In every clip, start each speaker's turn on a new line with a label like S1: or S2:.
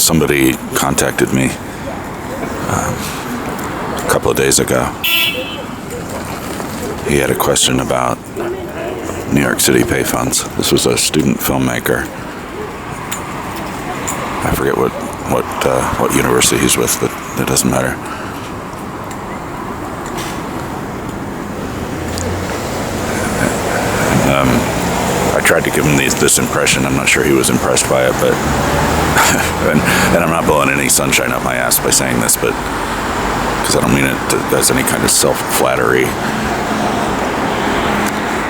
S1: somebody contacted me a couple of days ago. He had a question about New York City payphones. This was a student filmmaker. I forget what university he's with, but that doesn't matter. I tried to give him this impression. I'm not sure he was impressed by it, but and I'm not blowing any sunshine up my ass by saying this, but because I don't mean it as any kind of self-flattery.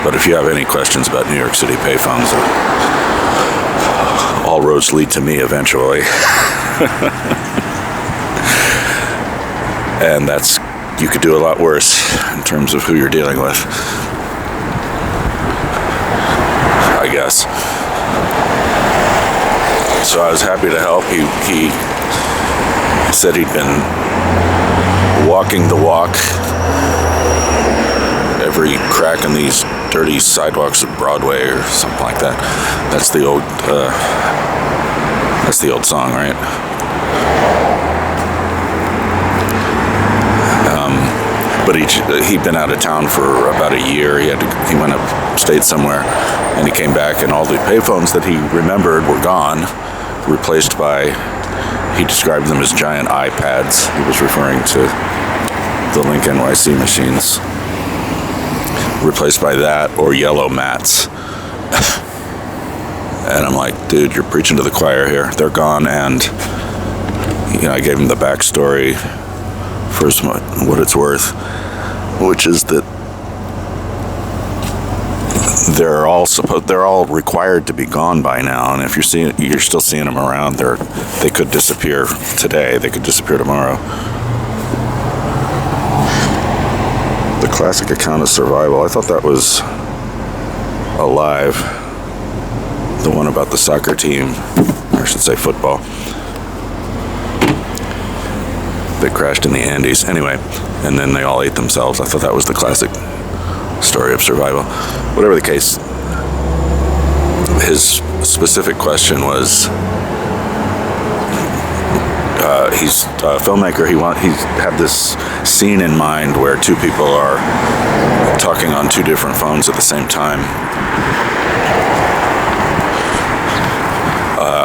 S1: But if you have any questions about New York City payphones, all roads lead to me eventually. And you could do a lot worse in terms of who you're dealing with, I guess. So I was happy to help. He said he'd been walking the walk, every crack in these dirty sidewalks of Broadway or something like that. That's the old song, right? But he'd been out of town for about a year. He went upstate somewhere, and he came back, and all the payphones that he remembered were gone, replaced by, he described them as giant iPads. He was referring to the Link NYC machines, replaced by that or yellow mats. And I'm like, dude, you're preaching to the choir here. They're gone, and I gave him the backstory for what it's worth, which is that they're all required to be gone by now, and if you're still seeing them around, they could disappear today. They could disappear tomorrow. The classic account of survival. I thought that was alive. The one about the soccer team, or I should say football, that crashed in the Andes. Anyway, and then they all ate themselves. I thought that was the classic story of survival. Whatever the case, his specific question was, he's a filmmaker. He had this scene in mind where two people are talking on two different phones at the same time.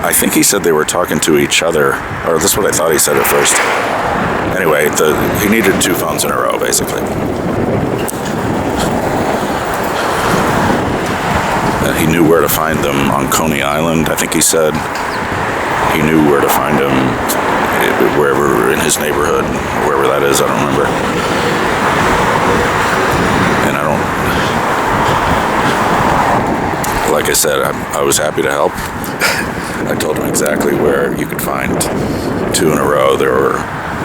S1: I think he said they were talking to each other, or that's what I thought he said at first. Anyway, he needed two phones in a row, basically. And he knew where to find them on Coney Island, I think he said. He knew where to find them wherever in his neighborhood, wherever that is, I don't remember. And like I said, I was happy to help. I told him exactly where you could find two in a row.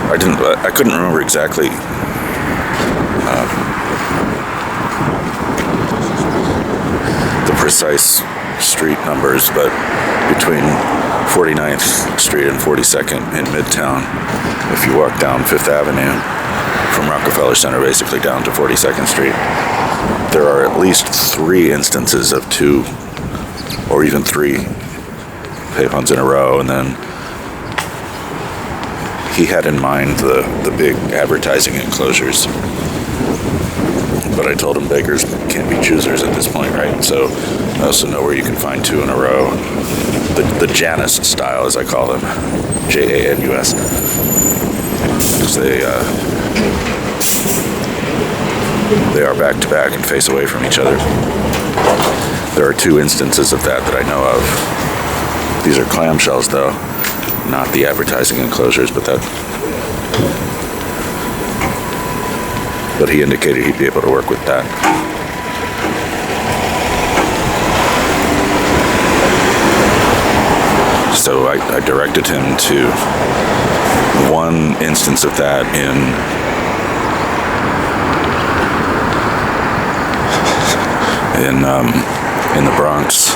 S1: I couldn't remember exactly the precise street numbers, but between 49th Street and 42nd in Midtown, if you walk down Fifth Avenue from Rockefeller Center basically down to 42nd Street, there are at least 3 instances of 2 or even 3 payphones in a row. And then he had in mind the big advertising enclosures, but I told him beggars can't be choosers at this point, right? So I also know where you can find 2 in a row, the Janus style, as I call them, Janus, because they are back to back and face away from each other. There are 2 instances of that I know of. These are clamshells, though, not the advertising enclosures, but he indicated he'd be able to work with that. So I directed him to one instance of that in the Bronx,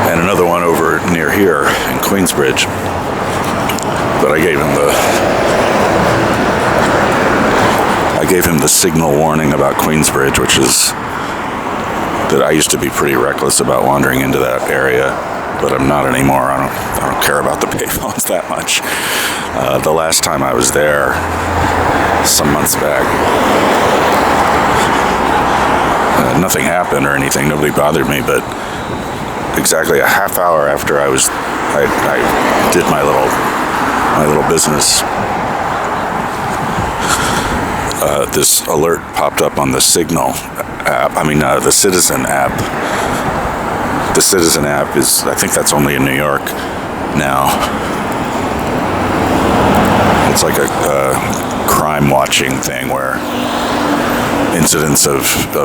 S1: and another one over near here in Queensbridge. But I gave him the signal warning about Queensbridge, which is that I used to be pretty reckless about wandering into that area but I'm not anymore. I don't care about the payphones that much. The last time I was there, some months back, nothing happened or anything. Nobody bothered me, but exactly a half hour after I did my little business, this alert popped up on the Signal app. The Citizen app. The Citizen app is, I think that's only in New York now. It's like a crime watching thing where incidents of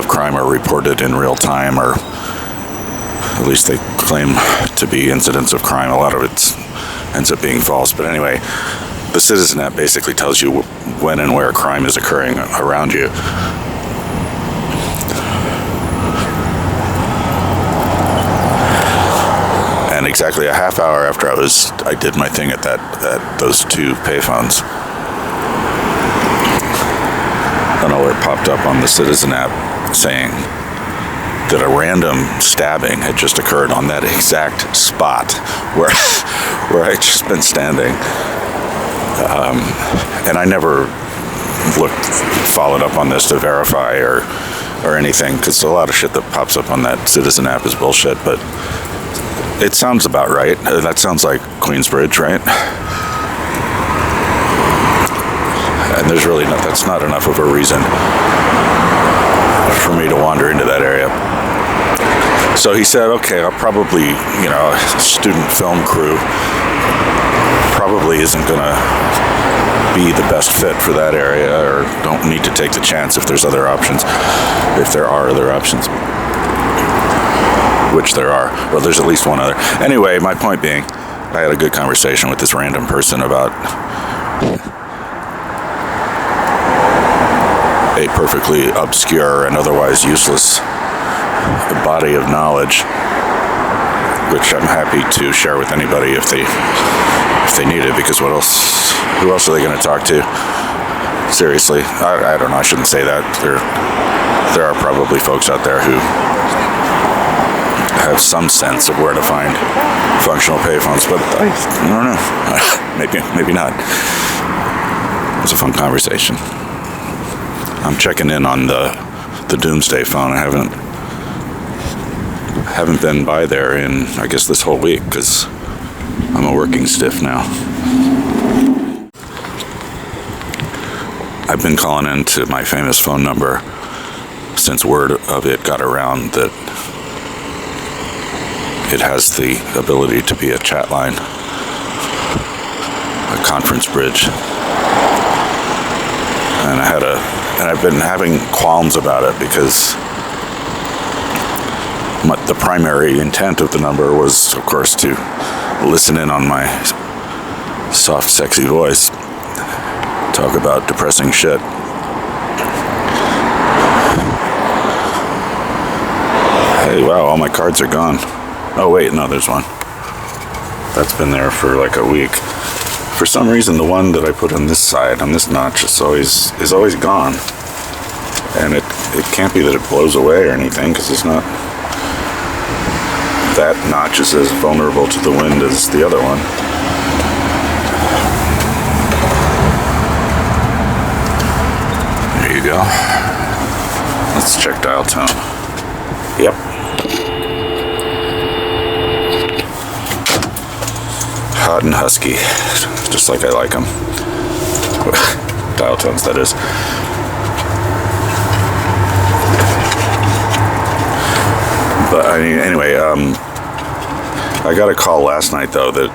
S1: crime are reported in real time, or at least they claim to be incidents of crime. A lot of it ends up being false. But anyway, the Citizen app basically tells you when and where crime is occurring around you. And exactly a half hour after I did my thing at those two payphones, an alert popped up on the Citizen app saying that a random stabbing had just occurred on that exact spot where I'd just been standing. And I never followed up on this to verify or anything, because a lot of shit that pops up on that Citizen app is bullshit, but it sounds about right. That sounds like Queensbridge, right? And there's really that's not enough of a reason for me to wander into that area. So he said, okay, I'll probably, a student film crew probably isn't going to be the best fit for that area, or don't need to take the chance if there's other options, if there are other options. Which there are. Well, there's at least one other. Anyway, my point being, I had a good conversation with this random person about a perfectly obscure and otherwise useless body of knowledge, which I'm happy to share with anybody if they need it, because who else are they going to talk to? Seriously, I don't know, I shouldn't say that. There are probably folks out there who have some sense of where to find functional payphones, but I don't know. maybe not. It was a fun conversation. I'm checking in on the Doomsday phone. I haven't been by there in, I guess, this whole week, because I'm a working stiff now. I've been calling into my famous phone number since word of it got around that it has the ability to be a chat line, a conference bridge. And I've been having qualms about it, because the primary intent of the number was, of course, to listen in on my soft, sexy voice, talk about depressing shit. Hey, wow, all my cards are gone. Oh wait, no, there's one. That's been there for like a week. For some reason, the one that I put on this side, on this notch, is always gone. And it can't be that it blows away or anything, because it's not. That notch is as vulnerable to the wind as the other one. There you go. Let's check dial tone. Yep. Hot and husky, just like I like them. Dial tones, that is. But anyway, I got a call last night though that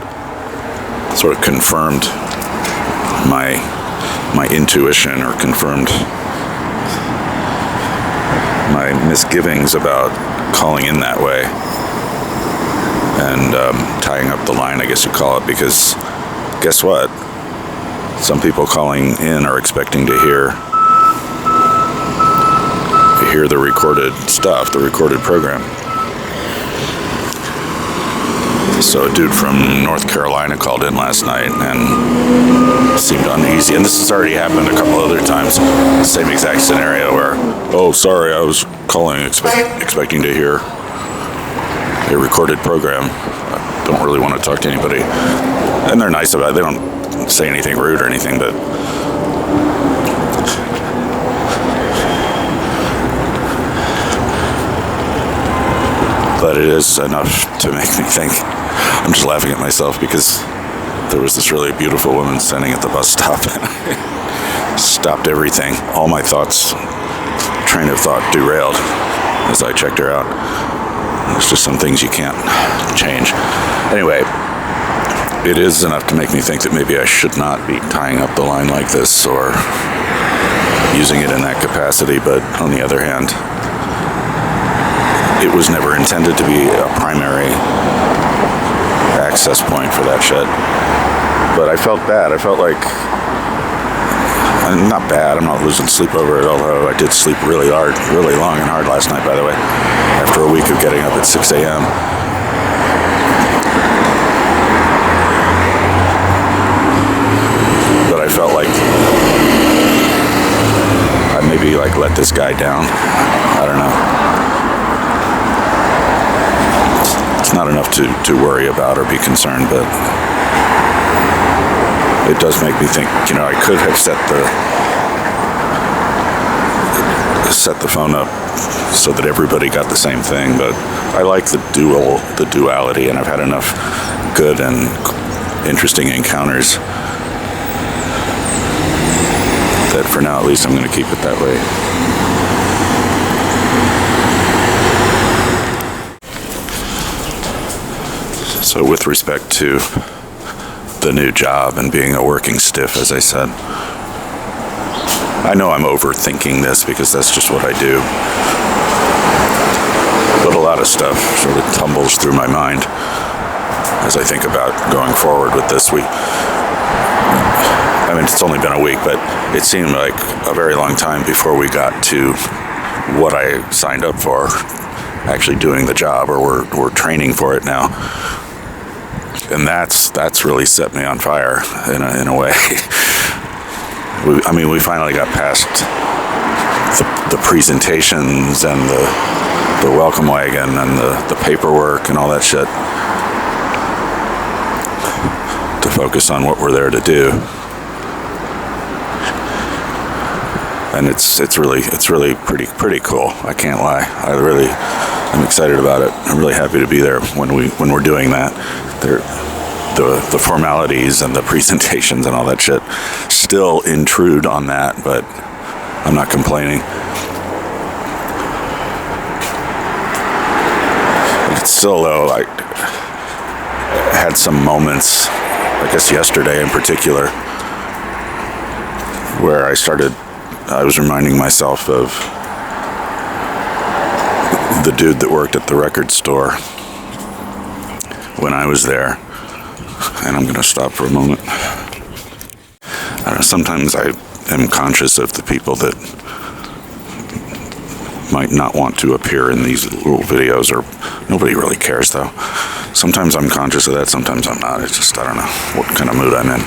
S1: sort of confirmed my intuition, or confirmed my misgivings about calling in that way. And tying up the line, I guess you call it, because guess what? Some people calling in are expecting to hear the recorded stuff, the recorded program. So a dude from North Carolina called in last night and seemed uneasy. And this has already happened a couple other times. Same exact scenario where, oh, sorry, I was calling expecting to hear a recorded program. I don't really want to talk to anybody. And they're nice about it. They don't say anything rude or anything, but it is enough to make me think. I'm just laughing at myself because there was this really beautiful woman standing at the bus stop and I stopped everything. All my thoughts, train of thought derailed as I checked her out. There's just some things you can't change. Anyway, it is enough to make me think that maybe I should not be tying up the line like this or using it in that capacity, but on the other hand, it was never intended to be a primary access point for that shit. But I felt bad. I felt like, not bad, I'm not losing sleep over it, although I did sleep really hard, really long and hard last night, by the way, after a week of getting up at 6 a.m. But I felt like I maybe let this guy down. I don't know. It's not enough to worry about or be concerned, but it does make me think, I could have set the phone up so that everybody got the same thing, but I like the duality, and I've had enough good and interesting encounters that for now at least I'm going to keep it that way. So with respect to the new job and being a working stiff, as I said, I know I'm overthinking this because that's just what I do. But a lot of stuff sort of tumbles through my mind as I think about going forward with this week. I mean, it's only been a week, but it seemed like a very long time before we got to what I signed up for, actually doing the job, or we're training for it now. And that's really set me on fire in a way. We finally got past the presentations and the welcome wagon and the paperwork and all that shit to focus on what we're there to do. And it's really pretty cool. I can't lie. I'm excited about it. I'm really happy to be there when we're doing that. The formalities and the presentations and all that shit still intrude on that, but I'm not complaining. It's still, though, I had some moments, I guess yesterday in particular, where I was reminding myself of the dude that worked at the record store when I was there. And I'm going to stop for a moment. Sometimes I am conscious of the people that might not want to appear in these little videos, or nobody really cares though. Sometimes I'm conscious of that, sometimes I'm not. It's just, I don't know what kind of mood I'm in.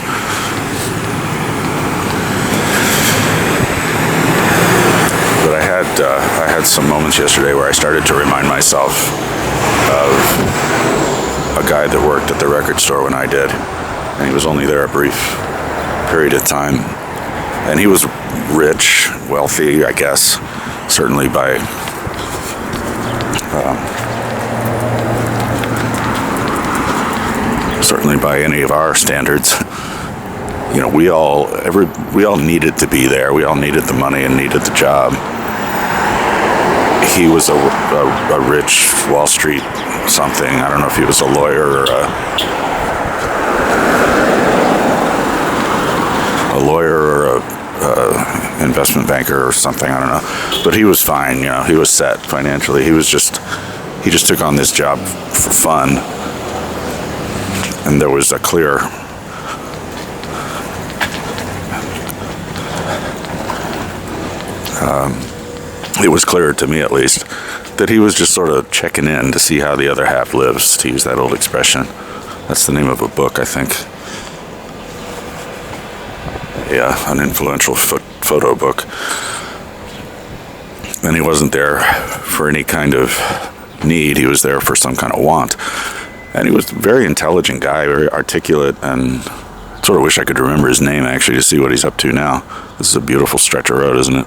S1: But I had some moments yesterday where I started to remind myself of a guy that worked at the record store when I did, and he was only there a brief period of time, and he was rich, wealthy, I guess, certainly by any of our standards. We all needed to be there. We all needed the money and needed the job. He was a rich Wall Street something. I don't know if he was a lawyer or a investment banker or something. I don't know. But he was fine. He was set financially. He just took on this job for fun, and there was a clear it was clear to me, at least, that he was just sort of checking in to see how the other half lives, to use that old expression. That's the name of a book, I think. Yeah, an influential photo book. And he wasn't there for any kind of need. He was there for some kind of want. And he was a very intelligent guy, very articulate, and sort of wish I could remember his name, actually, to see what he's up to now. This is a beautiful stretch of road, isn't it?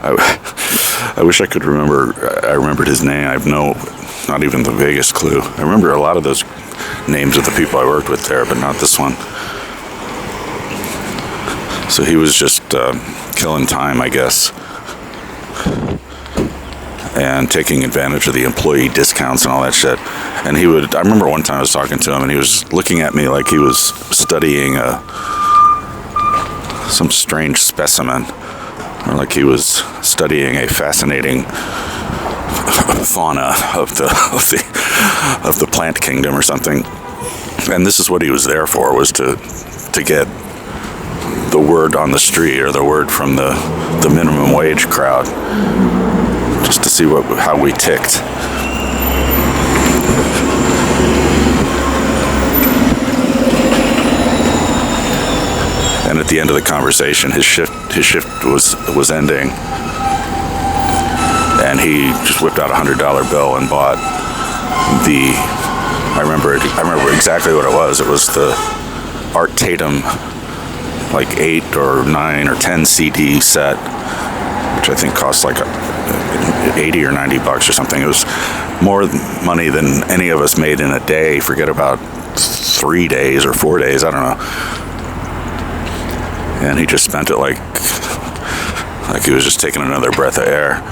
S1: I wish I could remember. I remembered his name. I have not even the vaguest clue. I remember a lot of those names of the people I worked with there, but not this one. So he was just killing time, I guess, and taking advantage of the employee discounts and all that shit. And I remember one time I was talking to him, and he was looking at me like he was studying some strange specimen, or like he was studying a fascinating fauna of the plant kingdom or something. And this is what he was there for, was to get the word on the street, or the word from the minimum wage crowd, just to see how we ticked. And at the end of the conversation, his shift was ending, and he just whipped out a $100 bill and bought I remember exactly what it was. It was the Art Tatum, like 8 or 9 or 10 CD set, which I think cost like $80 or $90 or something. It was more money than any of us made in a day. Forget about 3 days or 4 days, I don't know. And he just spent it like he was just taking another breath of air.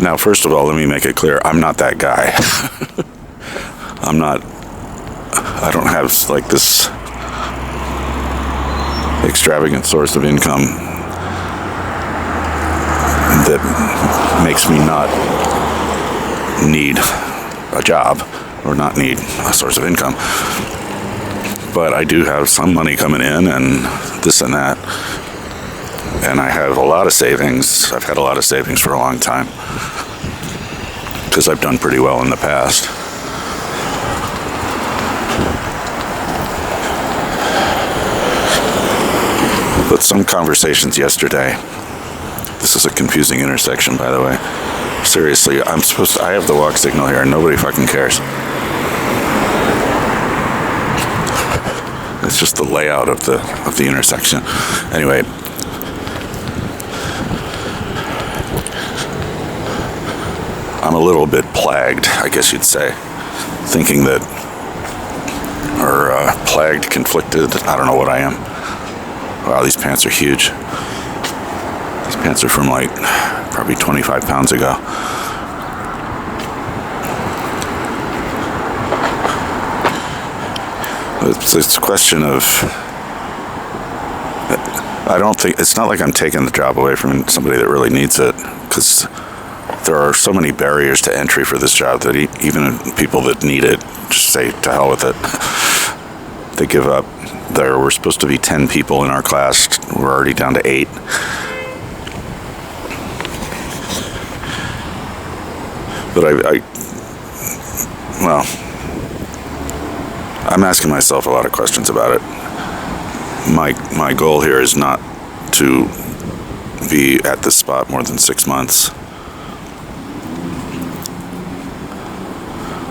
S1: Now, first of all, let me make it clear, I'm not that guy. I don't have like this extravagant source of income that makes me not need a job or not need a source of income. But I do have some money coming in and this and that. And I have a lot of savings. I've had a lot of savings for a long time, because I've done pretty well in the past. But some conversations yesterday, this is a confusing intersection, by the way. Seriously, I have the walk signal here and nobody fucking cares. It's just the layout of the intersection. Anyway, I'm a little bit plagued, I guess you'd say, thinking that, or plagued, conflicted, I don't know what I am. Wow, these pants are huge. These pants are from like probably 25 pounds ago. It's a question of, it's not like I'm taking the job away from somebody that really needs it, because there are so many barriers to entry for this job that even people that need it just say to hell with it. They give up. There were supposed to be 10 people in our class. We're already down to 8. But I'm asking myself a lot of questions about it. My goal here is not to be at this spot more than 6 months.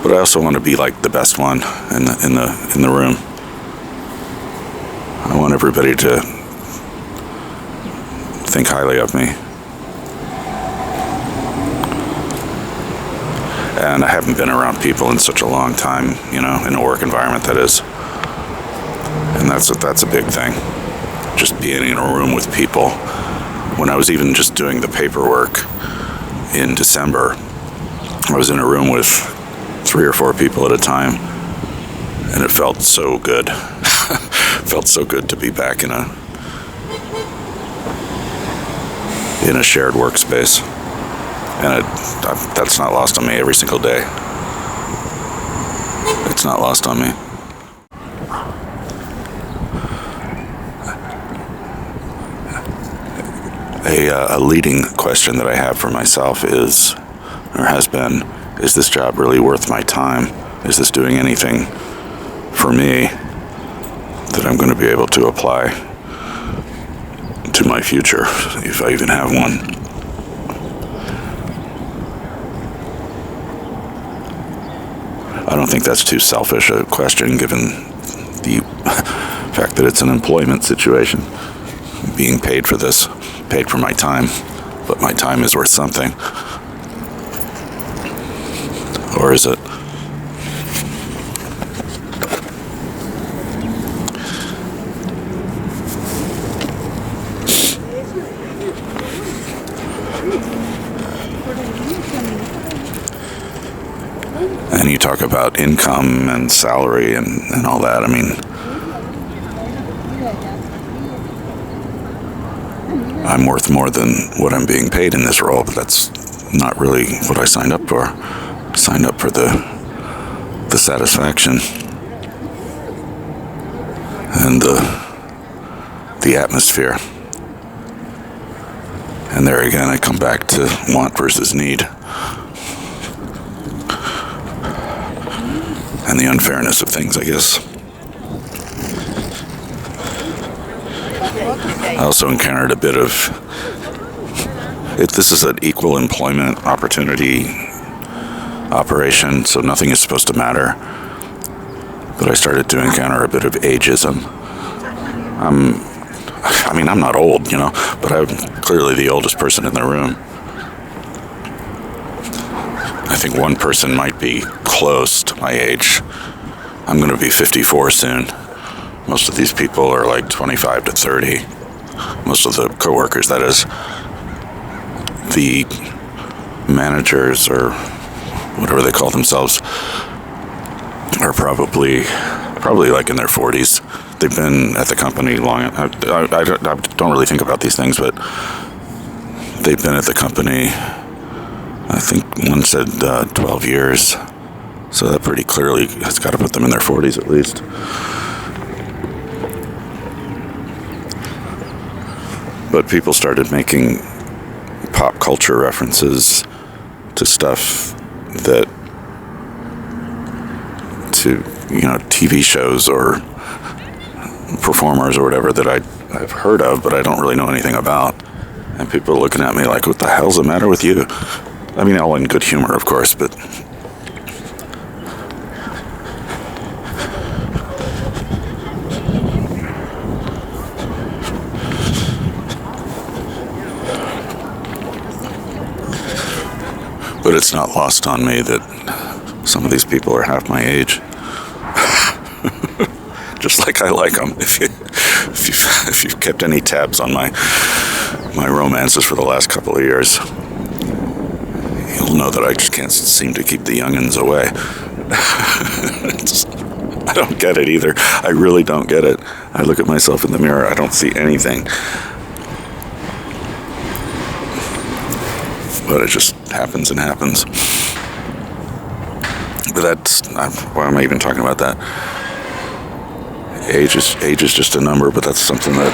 S1: But I also want to be like the best one in the room. I want everybody to think highly of me. And I haven't been around people in such a long time, in a work environment, that is. And that's a big thing. Just being in a room with people. When I was even just doing the paperwork in December, I was in a room with 3 or 4 people at a time, and it felt so good. Felt so good to be back in a shared workspace. And that's not lost on me every single day. It's not lost on me. A leading question that I have for myself is, or has been, is this job really worth my time? Is this doing anything for me that I'm going to be able to apply to my future, if I even have one. I don't think that's too selfish a question, given the fact that it's an employment situation. Being paid for this, paid for my time, but my time is worth something. Or is it? And you talk about income and salary and all that. I mean, I'm worth more than what I'm being paid in this role, but that's not really what I signed up for. I signed up for the satisfaction and the atmosphere. And there again, I come back to want versus need. And the unfairness of things, I guess. I also encountered a bit of... This is an equal employment opportunity operation, so nothing is supposed to matter. But I started to encounter a bit of ageism. I'm not old, but I'm clearly the oldest person in the room. I think one person might be close to my age. I'm going to be 54 soon. Most of these people are like 25 to 30. Most of the coworkers, that is. The managers, or whatever they call themselves, are probably like in their 40s. They've been at the company long. I don't really think about these things, but they've been at the company, I think one said 12 years. So that pretty clearly has got to put them in their 40s at least. But people started making pop culture references to stuff to TV shows or performers or whatever that I've heard of, but I don't really know anything about. And people are looking at me like, what the hell's the matter with you? I mean, all in good humor, of course, but... But it's not lost on me that some of these people are half my age. Just like I like them. If you've kept any tabs on my romances for the last couple of years, you'll know that I just can't seem to keep the youngins away. I don't get it either. I really don't get it. I look at myself in the mirror, I don't see anything. But it just happens and happens. But why am I even talking about that? Age is just a number, but that's something that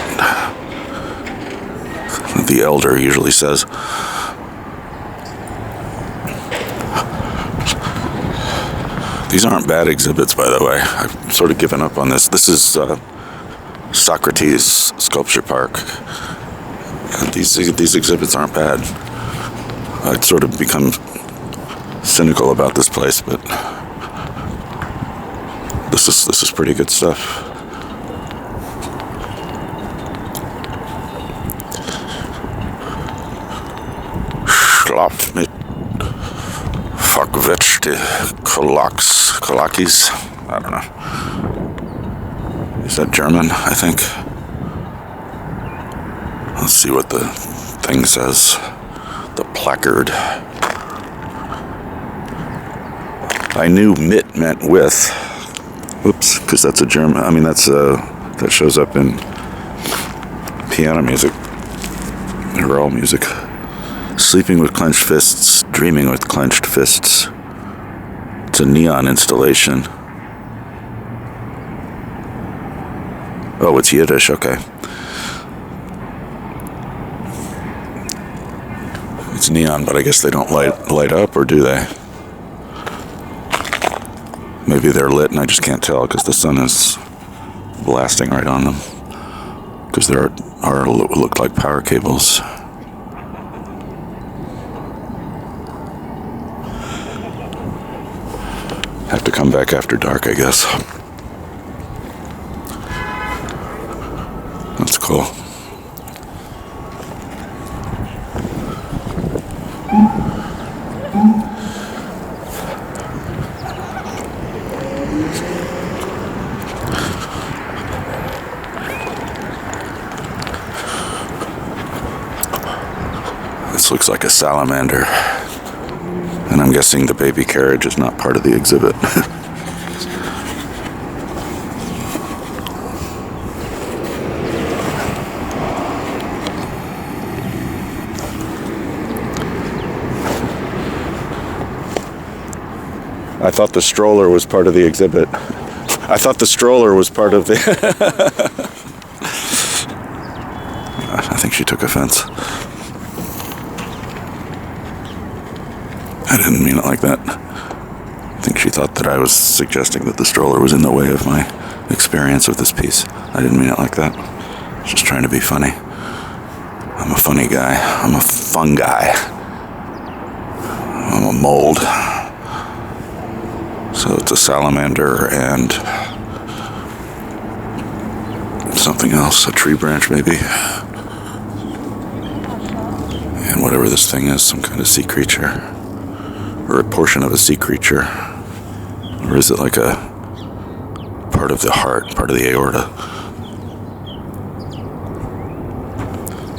S1: the elder usually says. These aren't bad exhibits, by the way. I've sort of given up on this. This is Socrates Sculpture Park. And these exhibits aren't bad. I'd sort of become cynical about this place, but this is pretty good stuff. Schlaft mit verquetschte Kolakis. I don't know. Is that German, I think? Let's see what the thing says. The placard. I knew mit meant with. Whoops, because that's a German. I mean, that shows up in piano music, Mural music. Sleeping with clenched fists, dreaming with clenched fists. It's a neon installation. Oh, it's Yiddish. Okay. It's neon, but I guess they don't light up, or do they? Maybe they're lit and I just can't tell because the sun is blasting right on them. because there are what look like power cables. Have to come back after dark, I guess. That's cool. This looks like a salamander. And I'm guessing the baby carriage is not part of the exhibit. I thought the stroller was part of the exhibit. I thought the stroller was part of the... I think she took offense. I didn't mean it like that. I think she thought that I was suggesting that the stroller was in the way of my experience with this piece. I didn't mean it like that. I was just trying to be funny. I'm a funny guy. I'm a fungi. I'm a mold. So it's a salamander and something else, a tree branch maybe. And whatever this thing is, some kind of sea creature. Or a portion of a sea creature. Or is it like a part of the heart, part of the aorta?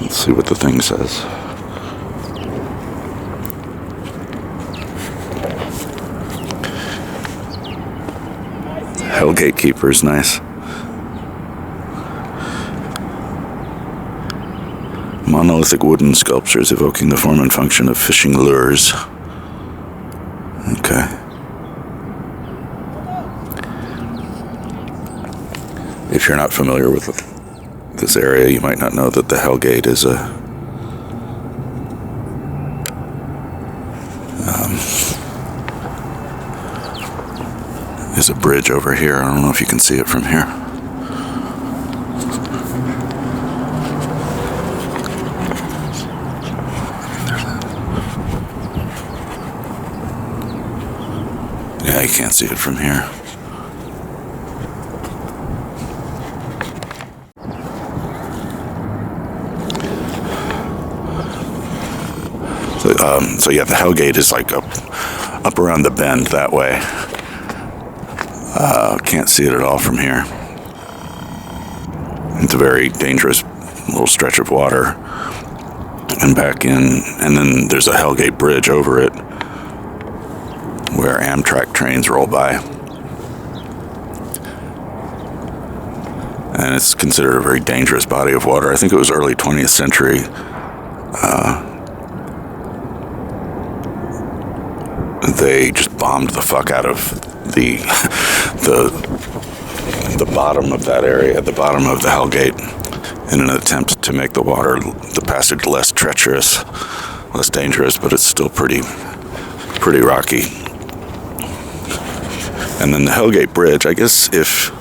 S1: Let's see what the thing says. Hell Gatekeeper is nice. Monolithic wooden sculptures evoking the form and function of fishing lures. Okay. If you're not familiar with this area, you might not know that the Hell Gate is a bridge over here. I don't know if you can see it from here. Yeah, you can't see it from here. So yeah, the Hell Gate is like up around the bend that way. Can't see it at all from here. It's a very dangerous little stretch of water. And back in, and then there's a Hell Gate bridge over it where Amtrak trains roll by. And it's considered a very dangerous body of water. I think it was early 20th century. They just bombed the fuck out of the bottom of that area, the bottom of the Hell Gate, in an attempt to make the passage less treacherous, less dangerous, but it's still pretty rocky. And then the Hell Gate Bridge, I guess if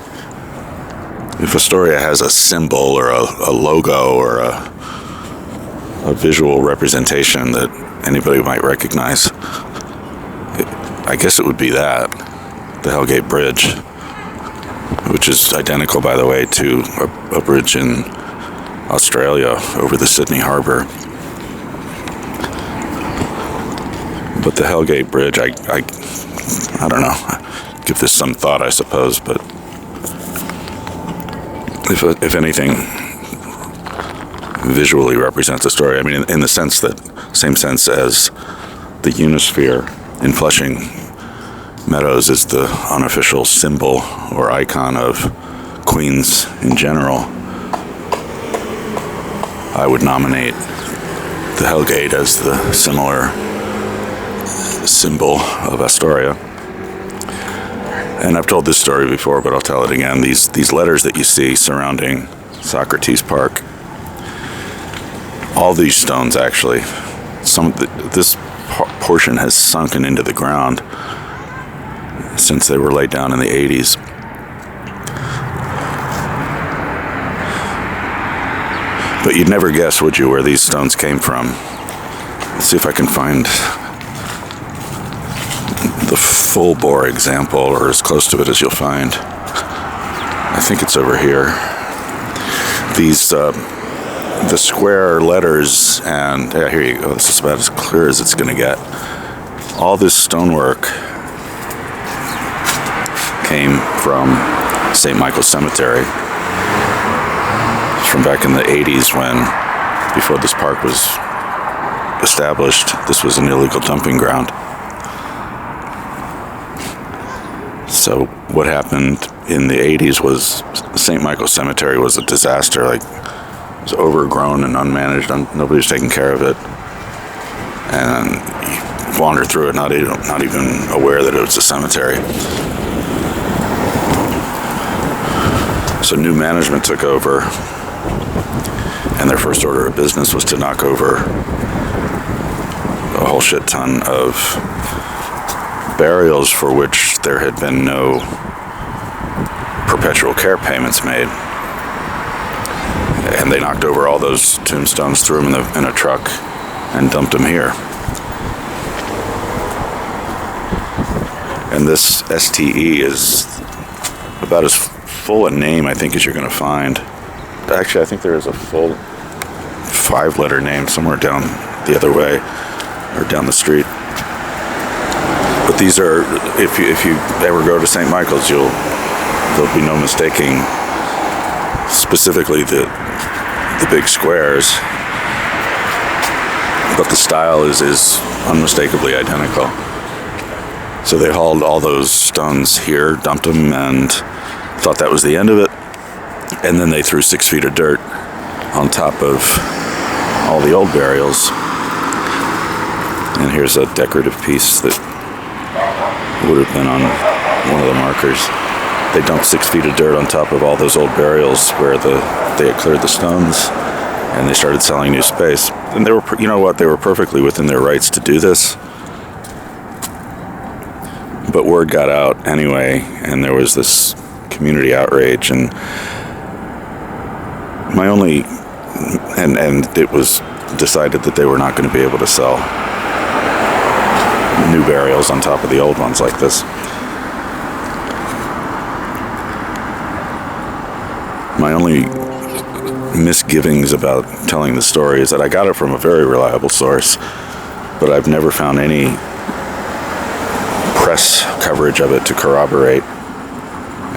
S1: Astoria has a symbol or a logo or a visual representation that anybody might recognize, I guess it would be that, the Hell Gate Bridge, which is identical, by the way, to a bridge in Australia over the Sydney Harbour. But the Hell Gate Bridge, I don't know. Give this some thought, I suppose, but if anything visually represents a story, I mean, in the sense that, same sense as the Unisphere in Flushing Meadows is the unofficial symbol or icon of Queens in general, I would nominate the Hell Gate as the similar symbol of Astoria. And I've told this story before, but I'll tell it again. These letters that you see surrounding Socrates Park, all these stones actually, this portion has sunken into the ground since they were laid down in the 80s. But you'd never guess, would you, where these stones came from? Let's see if I can find the full bore example, or as close to it as you'll find. I think it's over here. These, the square letters, and yeah, here you go. This is about as clear as it's going to get. All this stonework came from St. Michael's Cemetery from back in the 80s when, before this park was established, this was an illegal dumping ground. So what happened in the 80s was St. Michael's Cemetery was a disaster. Like, it was overgrown and unmanaged, and nobody was taking care of it. And you wander through it not even aware that it was a cemetery. So new management took over, and their first order of business was to knock over a whole shit ton of burials for which there had been no perpetual care payments made. And they knocked over all those tombstones, threw them in a truck, and dumped them here. And this STE is about as full a name, I think, as you're going to find. Actually, I think there is a full 5-letter name somewhere down the other way, or down the street. But these are, if you ever go to St. Michael's, there'll be no mistaking specifically the big squares, but the style is unmistakably identical. So they hauled all those stones here, dumped them, and thought that was the end of it. And then they threw 6 feet of dirt on top of all the old burials. And here's a decorative piece that would have been on one of the markers. They dumped 6 feet of dirt on top of all those old burials where they had cleared the stones, and they started selling new space. And they were, you know what, they were perfectly within their rights to do this. But word got out anyway, and there was this community outrage, and it was decided that they were not going to be able to sell new burials on top of the old ones like this. My only misgivings about telling the story is that I got it from a very reliable source, but I've never found any press coverage of it to corroborate.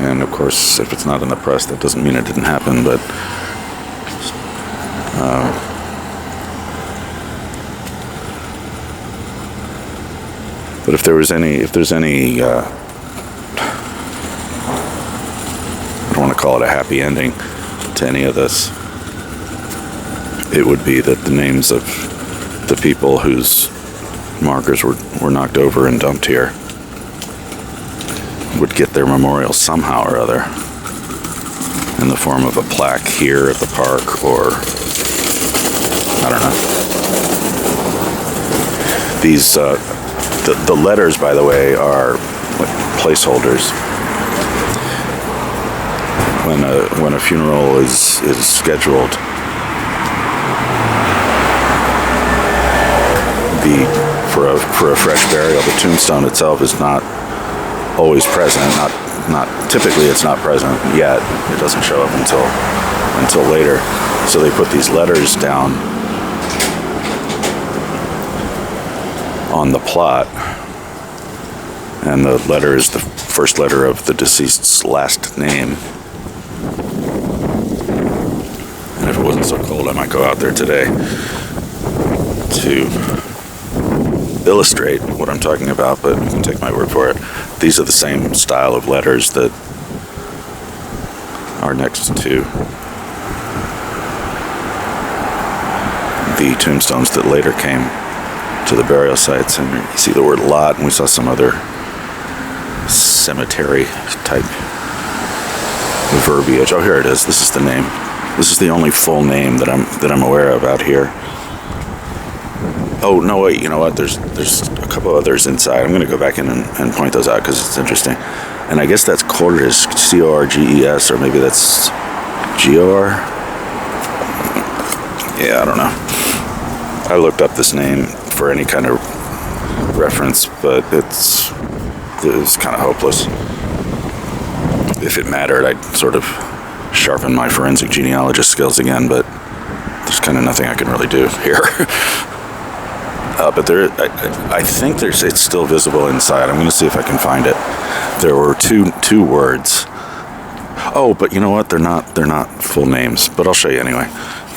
S1: And of course, if it's not in the press, that doesn't mean it didn't happen, but if there's any, I don't want to call it a happy ending to any of this, it would be that the names of the people whose markers were knocked over and dumped here would get their memorial somehow or other, in the form of a plaque here at the park, or I don't know. These the letters, by the way, are placeholders. When a funeral is scheduled, for a fresh burial, the tombstone itself is not always present. Not typically, it's not present yet. It doesn't show up until later. So they put these letters down on the plot, and the letter is the first letter of the deceased's last name. And if it wasn't so cold, I might go out there today to illustrate what I'm talking about, but you can take my word for it. These are the same style of letters that are next to the tombstones that later came to the burial sites. And you see the word lot, and we saw some other cemetery type verbiage. Oh, here it is. This is the name. This is the only full name that I'm aware of out here. Oh, no, wait, you know what? There's a couple others inside. I'm going to go back in and point those out because it's interesting. And I guess that's Corges, C-O-R-G-E-S, or maybe that's G-O-R. Yeah, I don't know. I looked up this name for any kind of reference, but it's kind of hopeless. If it mattered, I'd sort of sharpen my forensic genealogist skills again, but there's kind of nothing I can really do here. But I think it's still visible inside. I'm going to see if I can find it. There were two words. Oh, but you know what? They're not full names. But I'll show you anyway,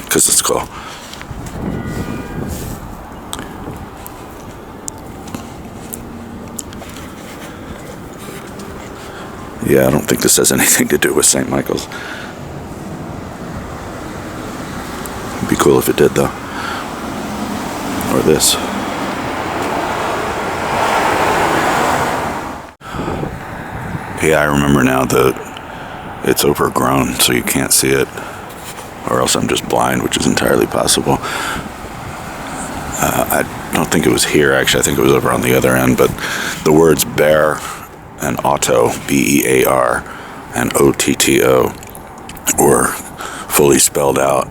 S1: because it's cool. Yeah, I don't think this has anything to do with St. Michael's. It'd be cool if it did, though. Or this. Yeah, I remember now that it's overgrown, so you can't see it. Or else I'm just blind, which is entirely possible. I don't think it was here, actually. I think it was over on the other end. But the words bear and auto, B-E-A-R, and O-T-T-O, were fully spelled out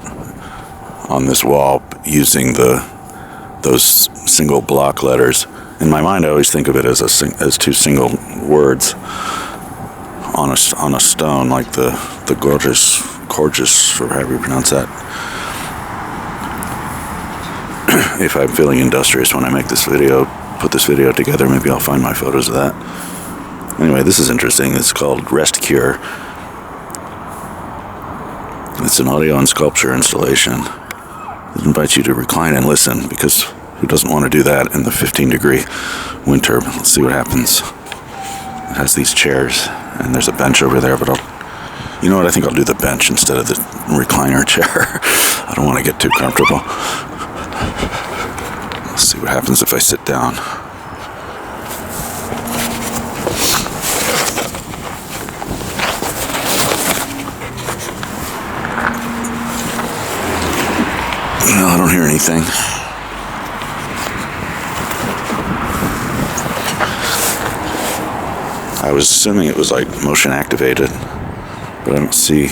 S1: on this wall using those single block letters. In my mind, I always think of it as two single words on a stone, like the gorgeous, or however you pronounce that. If I'm feeling industrious when I make this video, put this video together, maybe I'll find my photos of that. Anyway, this is interesting. It's called Rest Cure. It's an audio and sculpture installation. It invites you to recline and listen, because who doesn't want to do that in the 15-degree winter? Let's see what happens. It has these chairs, and there's a bench over there, but you know what? I think I'll do the bench instead of the recliner chair. I don't want to get too comfortable. Let's see what happens if I sit down. No, I don't hear anything. I was assuming it was like motion activated, but I don't see.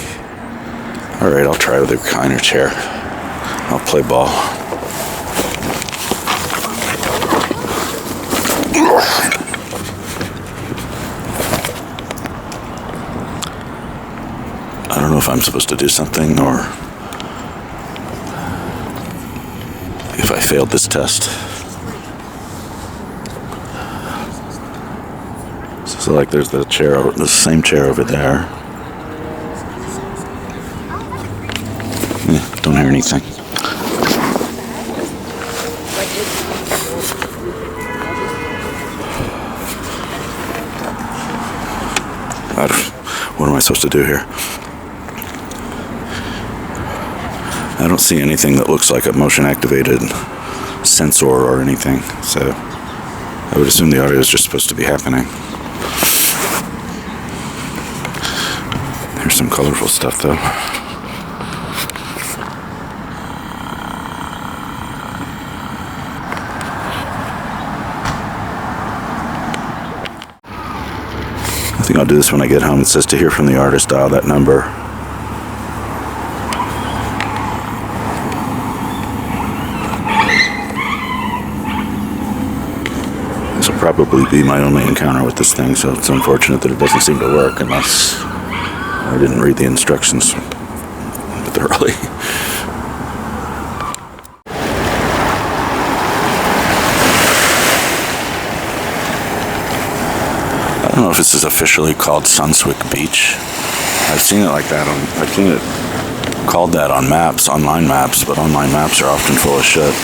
S1: Alright, I'll try with the recliner chair. I'll play ball. I don't know if I'm supposed to do something or if I failed this test. So like there's the same chair over there. Yeah, don't hear anything. What am I supposed to do here? I don't see anything that looks like a motion activated sensor or anything, so I would assume the audio is just supposed to be happening. There's some colorful stuff though. I think I'll do this when I get home. It says to hear from the artist, dial that number. This will probably be my only encounter with this thing, so it's unfortunate that it doesn't seem to work unless I didn't read the instructions thoroughly. I don't know if this is officially called Sunswick Beach. I've seen it like that I've seen it called that on maps, online maps, but online maps are often full of shit.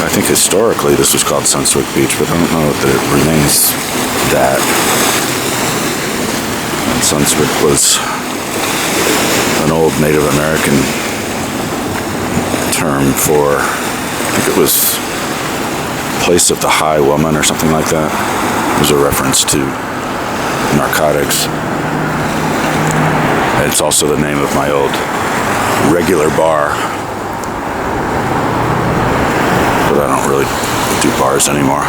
S1: I think historically this was called Sunswick Beach, but I don't know that it remains that. And Sunswick was an old Native American term for, I think it was place of the high woman or something like that. It was a reference to narcotics. And it's also the name of my old regular bar. But I don't really do bars anymore.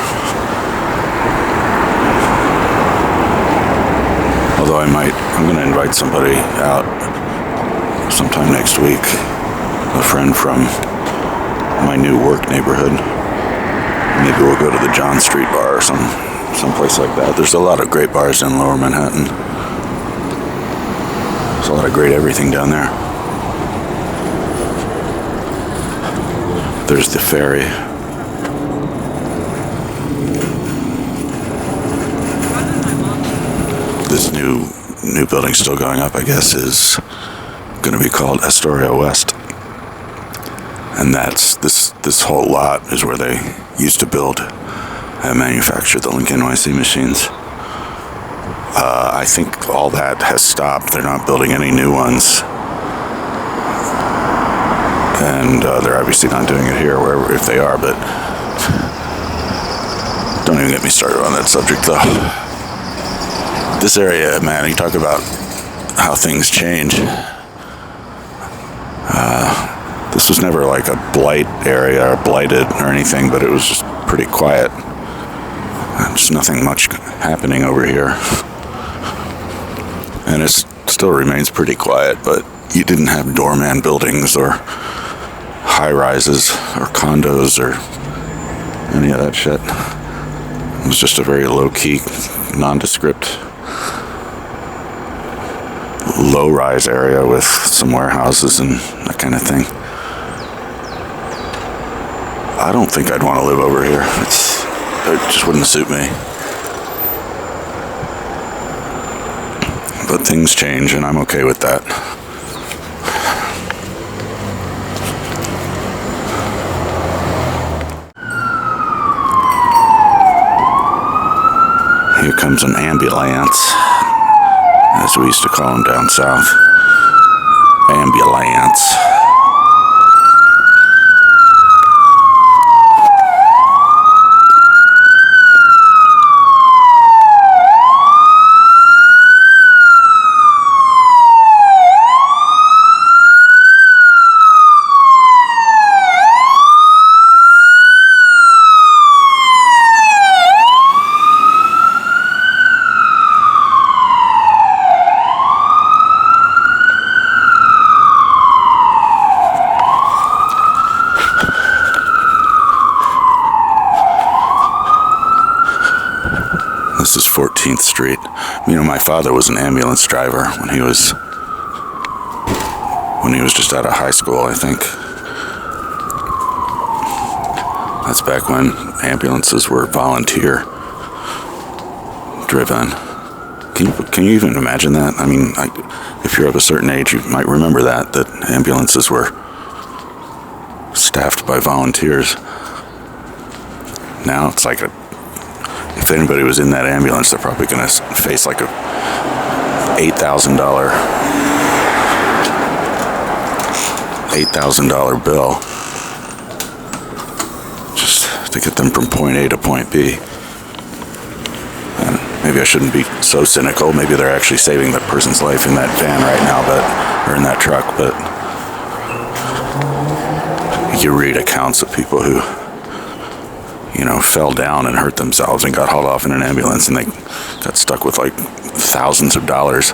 S1: Although I'm going to invite somebody out sometime next week. A friend from my new work neighborhood. Maybe we'll go to the John Street bar or someplace like that. There's a lot of great bars in Lower Manhattan. There's a lot of great everything down there. There's the ferry. This new building still going up, I guess, is going to be called Astoria West. And that's this whole lot is where they used to build and manufacture the Lincoln NYC machines. I think all that has stopped. They're not building any new ones. And they're obviously not doing it here, wherever, if they are, but don't even get me started on that subject, though. This area, man, you talk about how things change. This was never like a blight area or blighted or anything, but it was just pretty quiet. Just nothing much happening over here. And it still remains pretty quiet, but you didn't have doorman buildings or high-rises or condos or any of that shit. It was just a very low-key, nondescript, low-rise area with some warehouses and that kind of thing. I don't think I'd want to live over here. It just wouldn't suit me. But things change, and I'm okay with that. Here comes an Am-byoo-LANCE, as we used to call them down south. Am-byoo-LANCE. This is 14th Street. You know, my father was an ambulance driver when he was just out of high school, I think. That's back when ambulances were volunteer driven. Can you even imagine that? I mean, if you're of a certain age, you might remember that ambulances were staffed by volunteers. Now it's like if anybody was in that ambulance, they're probably going to face like a $8,000 bill just to get them from point A to point B. And maybe I shouldn't be so cynical. Maybe they're actually saving that person's life in that van right now, or in that truck. But you read accounts of people who, fell down and hurt themselves and got hauled off in an ambulance, and they got stuck with like thousands of dollars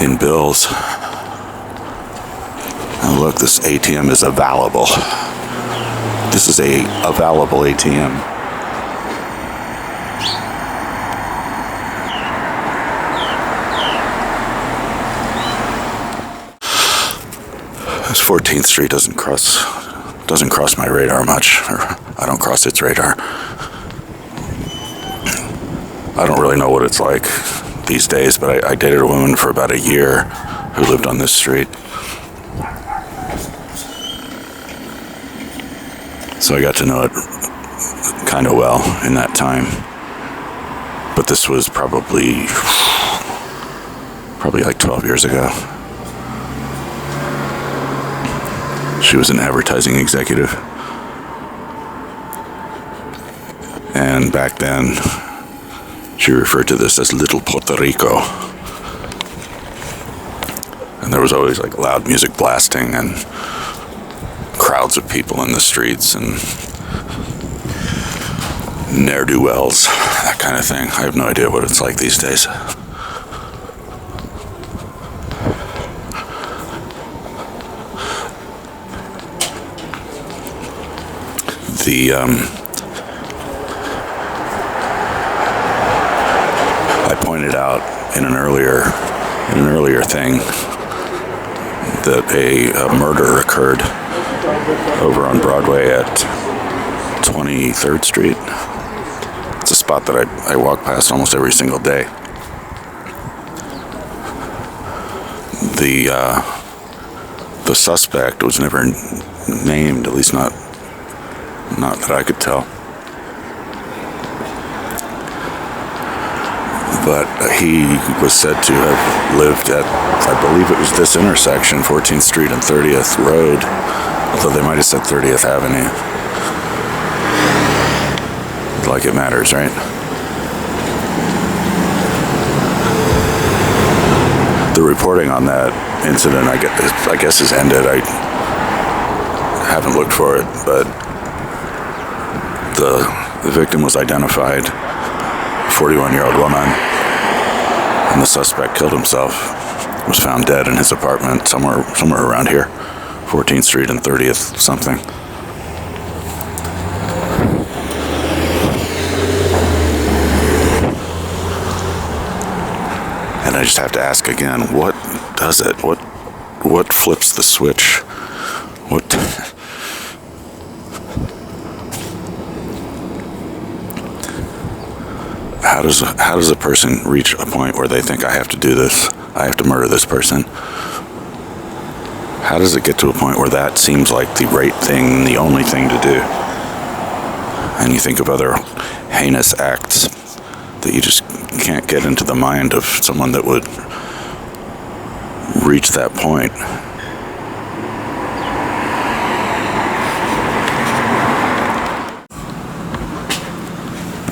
S1: in bills. Oh, look, this ATM is available. This is a available ATM. This 14th Street doesn't cross my radar much, or I don't cross its radar. I don't really know what it's like these days, but I dated a woman for about a year who lived on this street. So I got to know it kind of well in that time. But this was probably like 12 years ago. She was an advertising executive. And back then, she referred to this as Little Puerto Rico. And there was always like loud music blasting and crowds of people in the streets and ne'er-do-wells, that kind of thing. I have no idea what it's like these days. I pointed out in an earlier thing that a murder occurred over on Broadway at 23rd Street. It's a spot that I walk past almost every single day. The suspect was never named, at least not that I could tell. But he was said to have lived at, I believe it was this intersection, 14th Street and 30th Road, although they might have said 30th Avenue. Like it matters, right? The reporting on that incident, I guess, is ended. I haven't looked for it, but the victim was identified, a 41-year-old woman, and the suspect killed himself. Was found dead in his apartment somewhere around here, 14th Street and 30th something. And I just have to ask again, what does it? What flips the switch? How does a person reach a point where they think, I have to do this, I have to murder this person? How does it get to a point where that seems like the right thing, the only thing to do? And you think of other heinous acts that you just can't get into the mind of someone that would reach that point.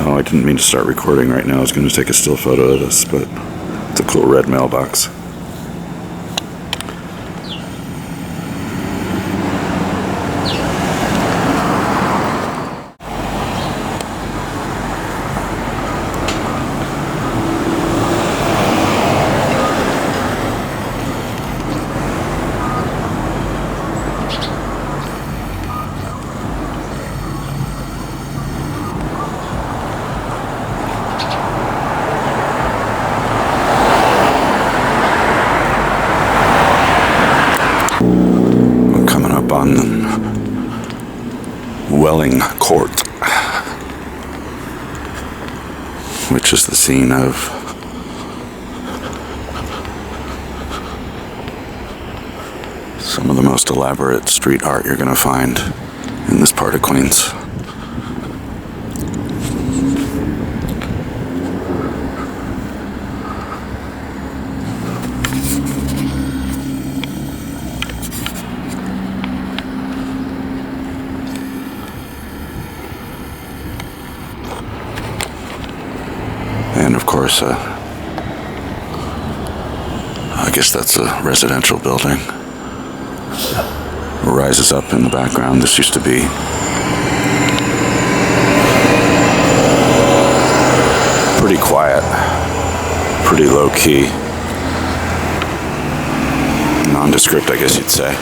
S1: Oh, I didn't mean to start recording right now. I was going to take a still photo of this, but it's a cool red mailbox. Court, which is the scene of some of the most elaborate street art you're going to find in this part of Queens. And of course, I guess that's a residential building. It rises up in the background. This used to be pretty quiet, pretty low-key, nondescript, I guess you'd say.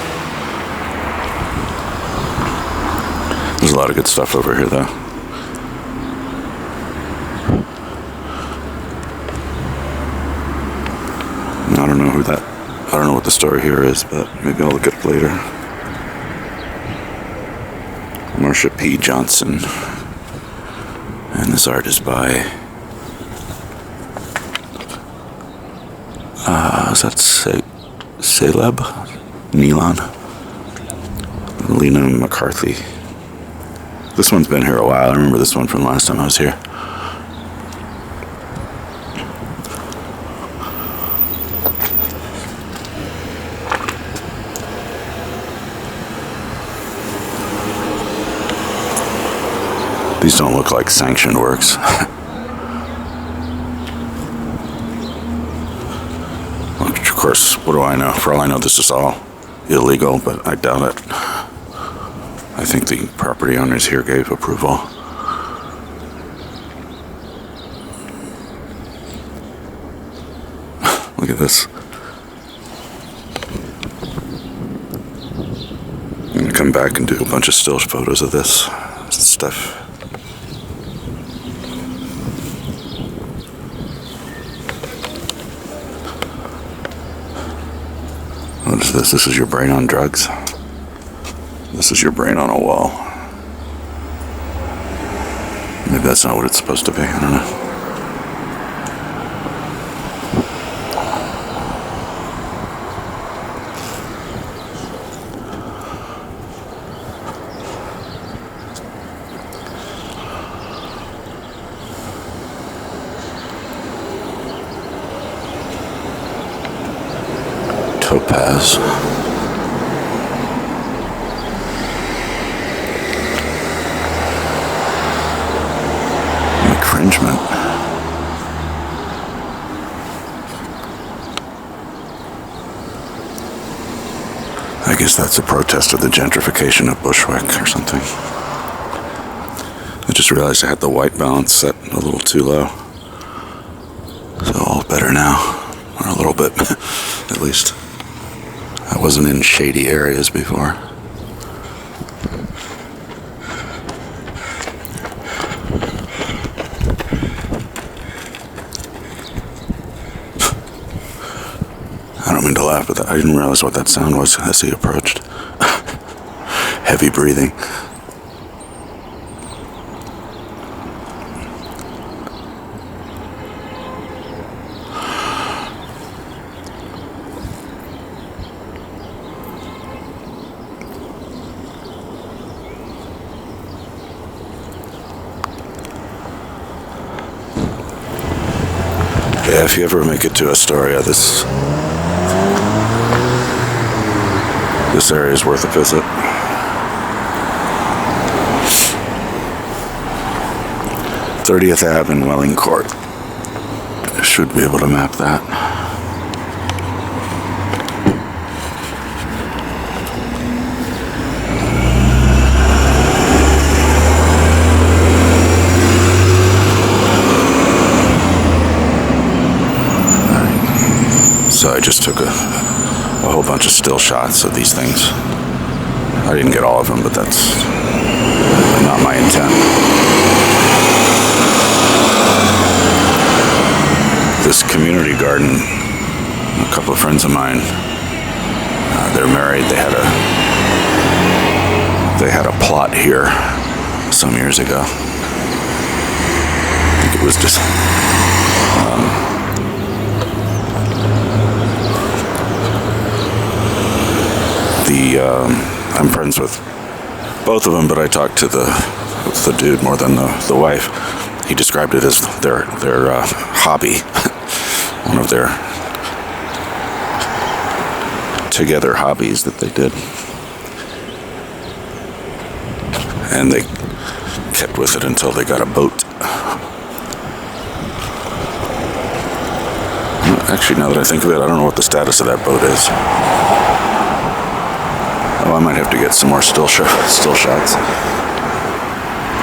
S1: There's a lot of good stuff over here, though. I don't know what the story here is, but maybe I'll look it up later. Marcia P. Johnson. And this art is by... is that Caleb? Nealon? Lena McCarthy. This one's been here a while. I remember this one from last time I was here. These don't look like sanctioned works. Of course, what do I know? For all I know, this is all illegal, but I doubt it. I think the property owners here gave approval. Look at this. I'm gonna come back and do a bunch of still photos of this. stuff. What is this? This is your brain on drugs? This is your brain on a wall. Maybe that's not what it's supposed to be. I don't know. Topaz. Infringement. I guess that's a protest of the gentrification of Bushwick or something. I just realized I had the white balance set a little too low. So all better now. Or a little bit, at least. I wasn't in shady areas before. I don't mean to laugh, but I didn't realize what that sound was as he approached. Heavy breathing. Yeah, if you ever make it to Astoria, this area is worth a visit. "30th Ave in Welling Court." Should be able to map that. So I just took a whole bunch of still shots of these things. I didn't get all of them, but that's not my intent. This community garden, a couple of friends of mine, they're married. They had a plot here some years ago. I think it was just I'm friends with both of them, but I talked to the dude more than the wife. He described it as their hobby, one of their together hobbies that they did, and they kept with it until they got a boat. Actually, now that I think of it, I don't know what the status of that boat is. Oh, I might have to get some more still shots.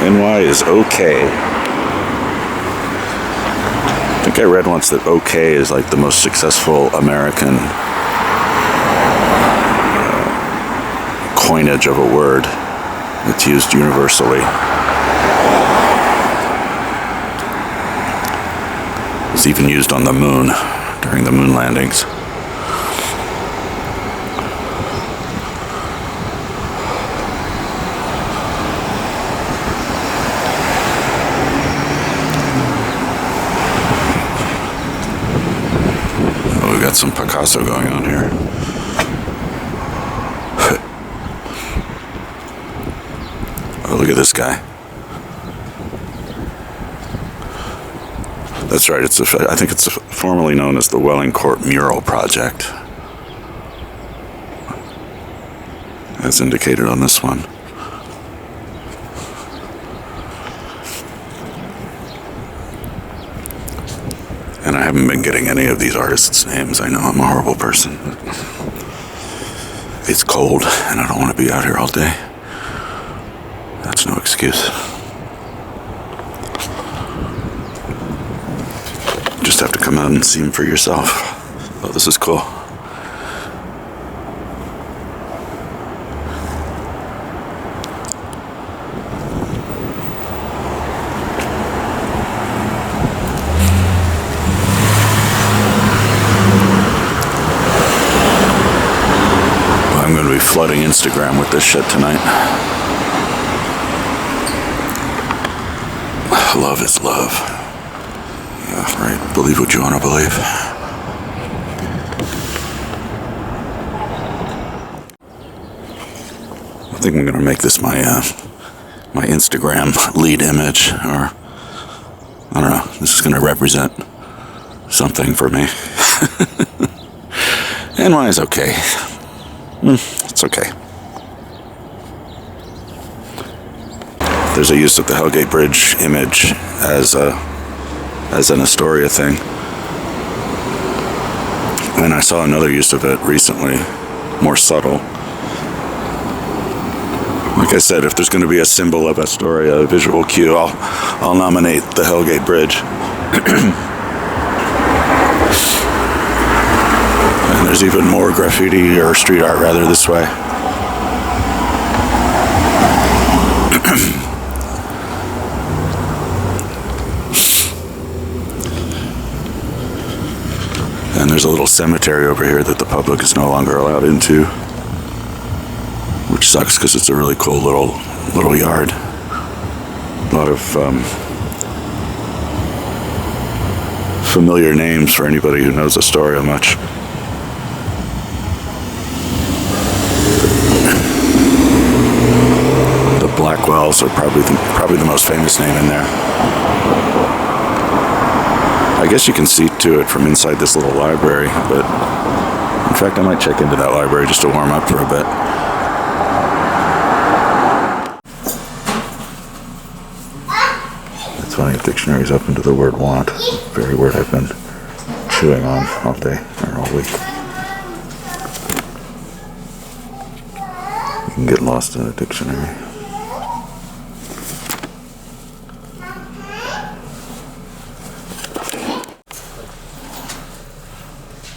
S1: NY is okay. I think I read once that okay is like the most successful American coinage of a word. It's used universally. It's even used on the moon during the moon landings. Some Picasso going on here. Oh, look at this guy. That's right. I think it's formerly known as the Welling Court Mural Project, as indicated on this one. And I haven't been getting any of these artists' names. I know I'm a horrible person. It's cold, and I don't want to be out here all day. That's no excuse. Just have to come out and see them for yourself. Oh, this is cool. flooding Instagram with this shit tonight. Love is love. Yeah, right. Believe what you want to believe. I think I'm gonna make this my my Instagram lead image, or I don't know. This is gonna represent something for me. And why is okay? It's okay. There's a use of the Hellgate Bridge image as an Astoria thing, and I saw another use of it recently, more subtle. Like I said, if there's going to be a symbol of Astoria, a visual cue, I'll nominate the Hellgate Bridge. And there's even more graffiti, or street art rather, this way. And there's a little cemetery over here that the public is no longer allowed into, which sucks because it's a really cool little yard. A lot of familiar names for anybody who knows Astoria much. The Blackwells are probably the most famous name in there. I guess you can see to it from inside this little library, but in fact I might check into that library just to warm up for a bit. It's funny, dictionary's open to the word want, the very word I've been chewing on all day, or all week. You can get lost in a dictionary.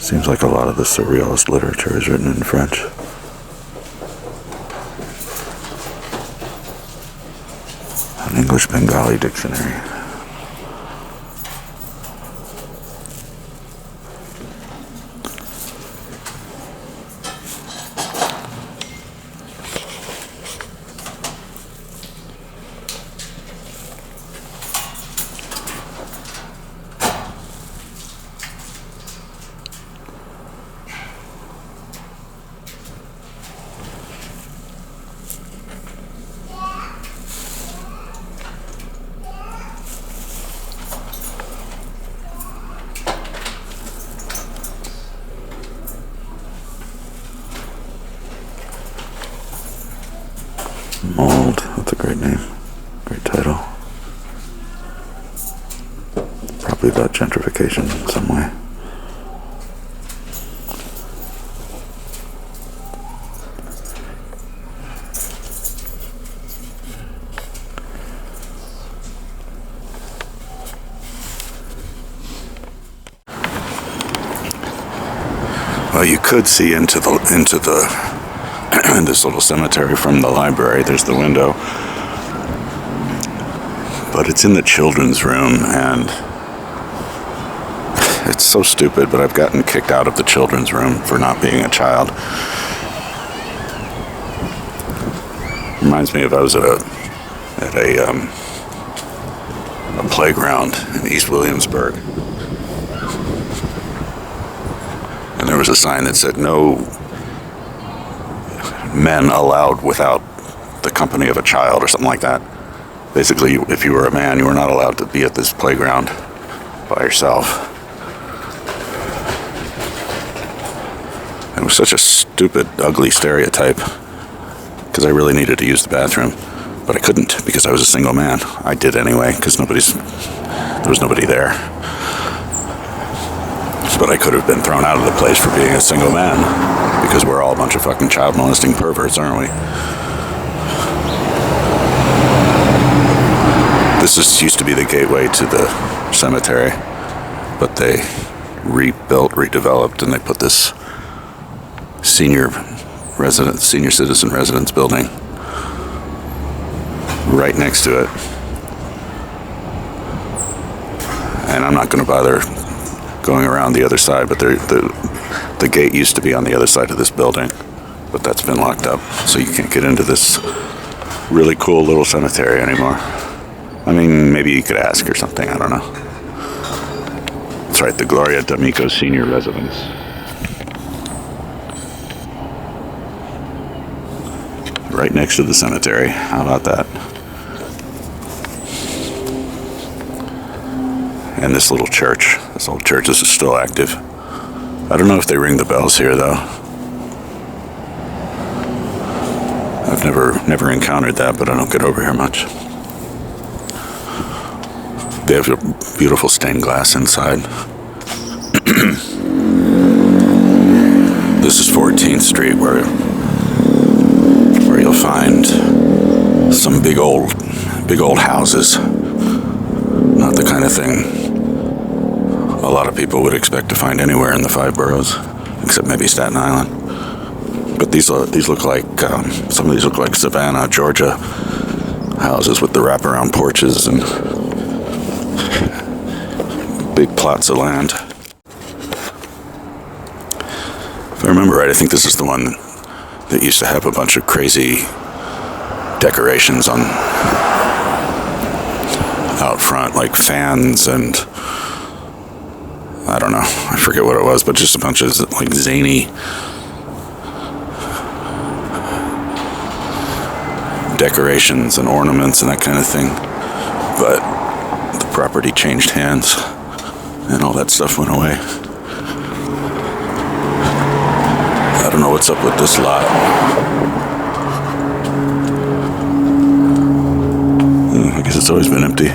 S1: Seems like a lot of the surrealist literature is written in French. An English Bengali dictionary. Mold, that's a great name, great title. Probably about gentrification in some way. Well, you could see into the this little cemetery from the library. There's the window, but it's in the children's room, and it's so stupid, but I've gotten kicked out of the children's room for not being a child. Reminds me of I was at a playground in East Williamsburg, and there was a sign that said no men allowed without the company of a child, or something like that. Basically, if you were a man, you were not allowed to be at this playground by yourself. It was such a stupid, ugly stereotype, because I really needed to use the bathroom, but I couldn't because I was a single man. I did anyway, because there was nobody there. But I could have been thrown out of the place for being a single man, because we're all a bunch of fucking child molesting perverts, aren't we? This used to be the gateway to the cemetery, but they redeveloped, and they put this senior citizen residence building right next to it. And I'm not going to bother going around the other side, but the gate used to be on the other side of this building, but that's been locked up, so you can't get into this really cool little cemetery anymore. I mean, maybe you could ask or something, I don't know. That's right, the Gloria D'Amico Senior Residence. Right next to the cemetery. How about that? And this little church. This old church, this is still active. I don't know if they ring the bells here, though. I've never encountered that, but I don't get over here much. They have a beautiful stained glass inside. This is 14th Street, where you'll find some big old houses. Not the kind of thing a lot of people would expect to find anywhere in the 5 boroughs, except maybe Staten Island. But these look like some of these look like Savannah, Georgia houses with the wraparound porches and big plots of land. If I remember right, I think this is the one that used to have a bunch of crazy decorations on out front, like fans and I don't know, I forget what it was, but just a bunch of like zany decorations and ornaments and that kind of thing. But the property changed hands and all that stuff went away. I don't know what's up with this lot. I guess it's always been empty.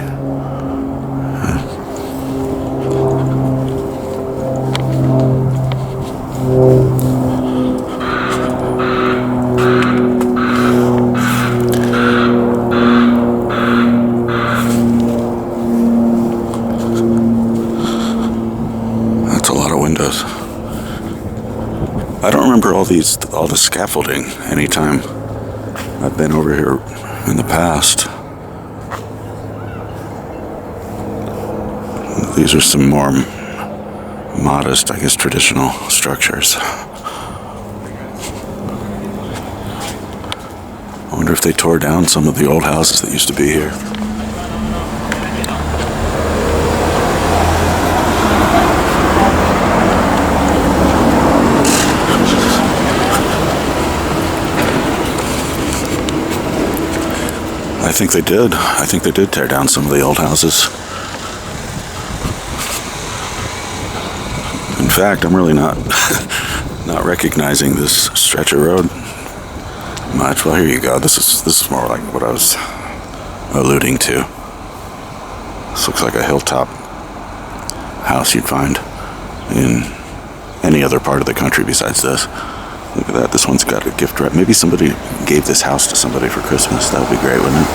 S1: That's a lot of windows. I don't remember all the scaffolding anytime I've been over here in the past. These are some more modest, I guess, traditional structures. I wonder if they tore down some of the old houses that used to be here. I think they did. I think they did tear down some of the old houses. In fact, I'm really not recognizing this stretch of road much. Well, here you go. This is more like what I was alluding to. This looks like a hilltop house you'd find in any other part of the country besides this. Look at that. This one's got a gift wrap. Maybe somebody gave this house to somebody for Christmas. That would be great, wouldn't it?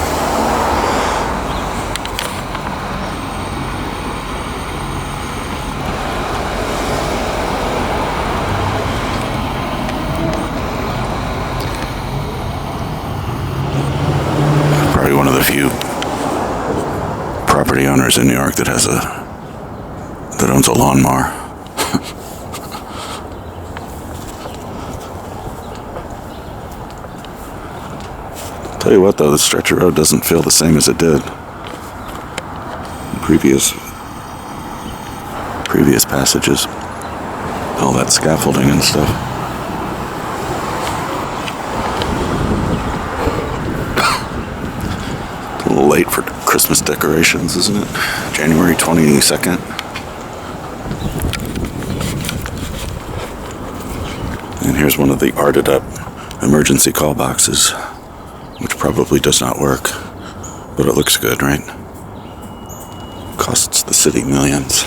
S1: Probably one of the few property owners in New York that owns a lawnmower. Tell you what, though, the stretch of road doesn't feel the same as it did in previous passages. All that scaffolding and stuff. A little late for Christmas decorations, isn't it? January 22nd. And here's one of the arted up emergency call boxes, which probably does not work, but it looks good, right? Costs the city millions.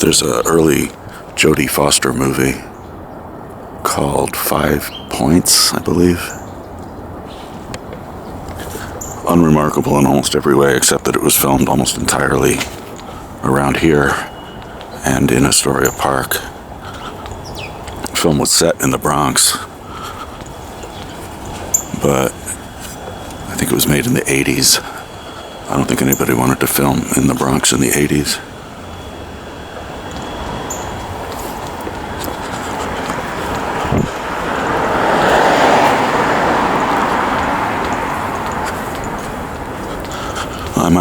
S1: There's an early Jodie Foster movie called 5 Points, I believe. Unremarkable in almost every way, except that it was filmed almost entirely around here and in Astoria Park. The film was set in the Bronx, but I think it was made in the 80s. I don't think anybody wanted to film in the Bronx in the 80s.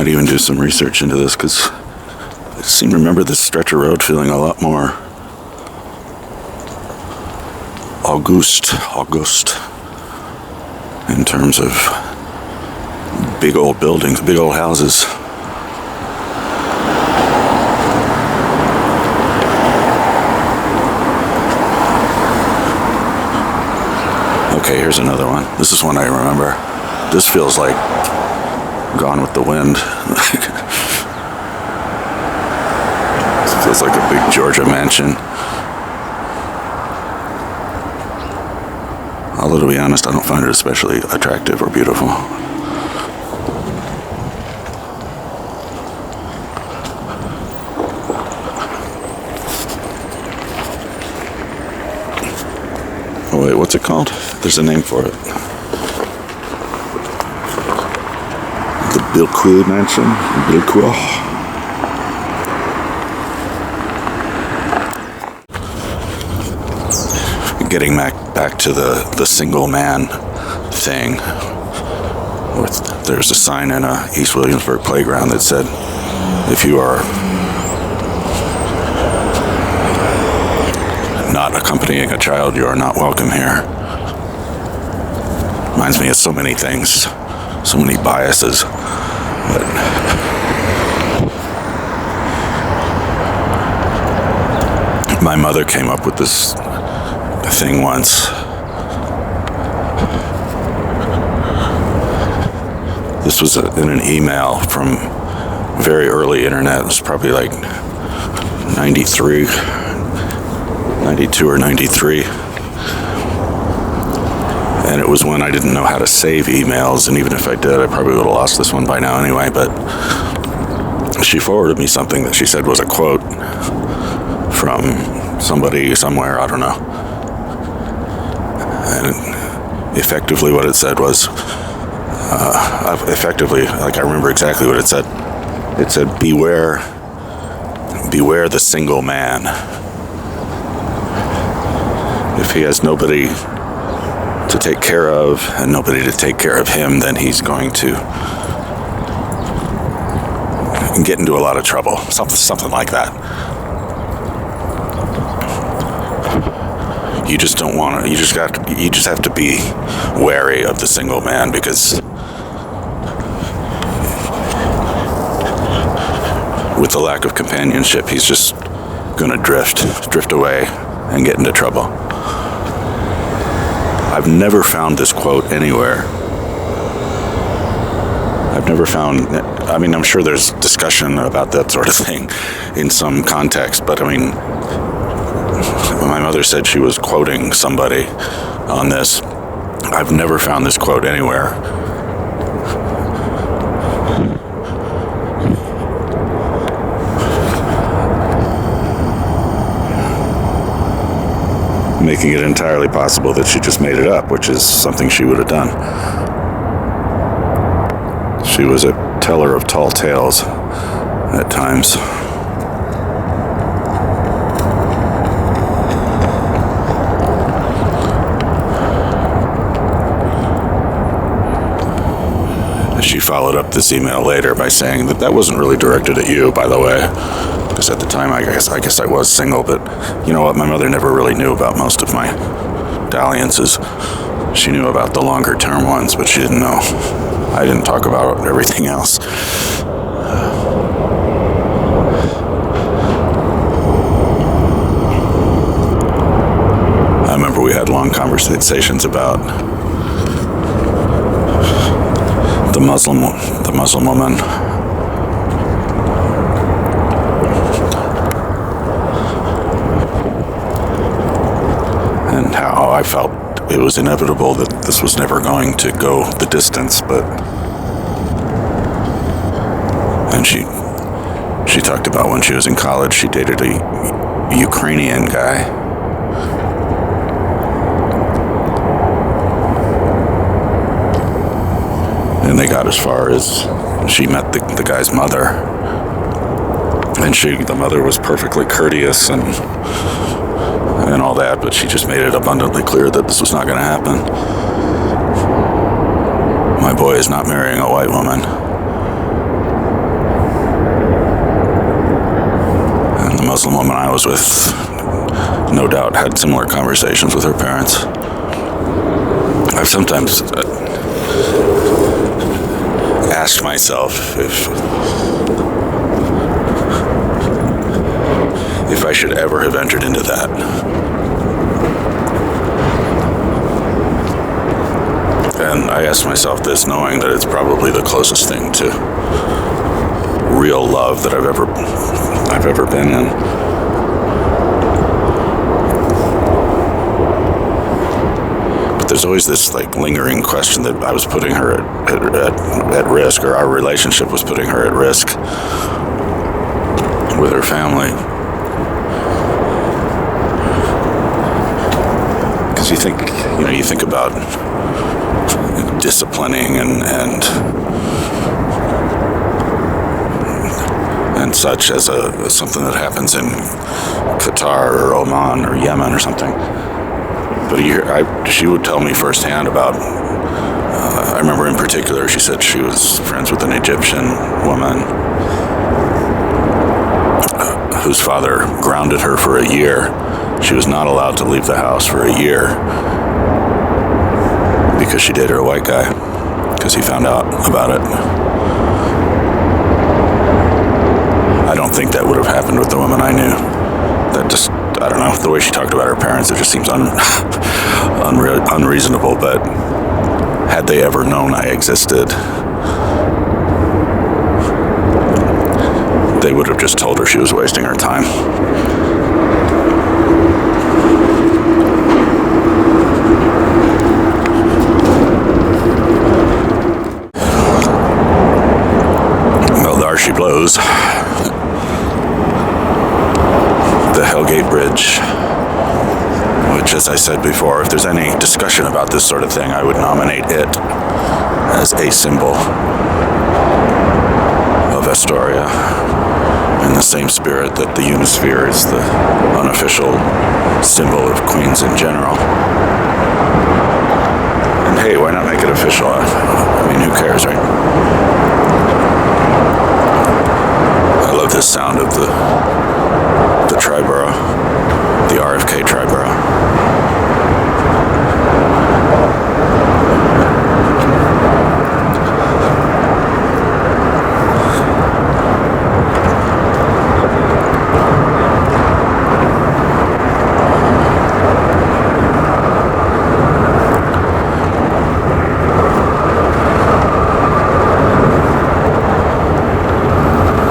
S1: might even do some research into this, because I seem to remember this stretch of road feeling a lot more August in terms of big old buildings, big old houses. Okay, here's another one. This is one I remember. This feels like Gone with the Wind. This feels like a big Georgia mansion. Although, to be honest, I don't find it especially attractive or beautiful. Oh wait, what's it called? There's a name for it. The Bilquil Mansion? Bilquil? Getting back to the single man thing. There's a sign in a East Williamsburg playground that said, if you are not accompanying a child, you are not welcome here. Reminds me of so many things, so many biases. But my mother came up with this thing once. This was in an email from very early internet. It was probably like 92 or 93. And it was when I didn't know how to save emails, and even if I did, I probably would have lost this one by now anyway. But she forwarded me something that she said was a quote from somebody somewhere, I don't know. And effectively what it said was, like I remember exactly what it said. It said, beware the single man. If he has nobody to take care of and nobody to take care of him, then he's going to get into a lot of trouble. Something like that. You just don't want to. You just have to be wary of the single man, because with the lack of companionship, he's just gonna drift away and get into trouble. I've never found this quote anywhere. I've never found, I mean, I'm sure there's discussion about that sort of thing in some context, but I mean, my mother said she was quoting somebody on this. I've never found this quote anywhere. Making it entirely possible that she just made it up, which is something she would have done. She was a teller of tall tales at times. She followed up this email later by saying that wasn't really directed at you, by the way. Because at the time, I guess I was single, but you know what? My mother never really knew about most of my dalliances. She knew about the longer term ones, but she didn't know. I didn't talk about everything else. I remember we had long conversations about the Muslim woman. And how I felt it was inevitable that this was never going to go the distance, and she talked about when she was in college, she dated a Ukrainian guy. And they got as far as she met the guy's mother. And the mother was perfectly courteous and all that, but she just made it abundantly clear that this was not going to happen. My boy is not marrying a white woman. Muslim woman I was with no doubt had similar conversations with her parents. I've sometimes asked myself if I should ever have entered into that. And I asked myself this knowing that it's probably the closest thing to real love that I've ever been in. But there's always this like lingering question that I was putting her at risk, or our relationship was putting her at risk with her family. Because you think about disciplining and such as something that happens in Qatar or Oman or Yemen or something. But she would tell me firsthand about, I remember in particular, she said she was friends with an Egyptian woman whose father grounded her for a year. She was not allowed to leave the house for a year because she dated a white guy, because he found out about it. I don't think that would have happened with the woman I knew. That just, I don't know, the way she talked about her parents, it just seems unreasonable, but had they ever known I existed, they would have just told her she was wasting her time. Well, there she blows. The Hellgate Bridge, which, as I said before, if there's any discussion about this sort of thing, I would nominate it as a symbol of Astoria, in the same spirit that the Unisphere is the unofficial symbol of Queens in general. And hey, why not make it official? I mean, who cares, right? I love this sound of the Triborough, the RFK Triborough.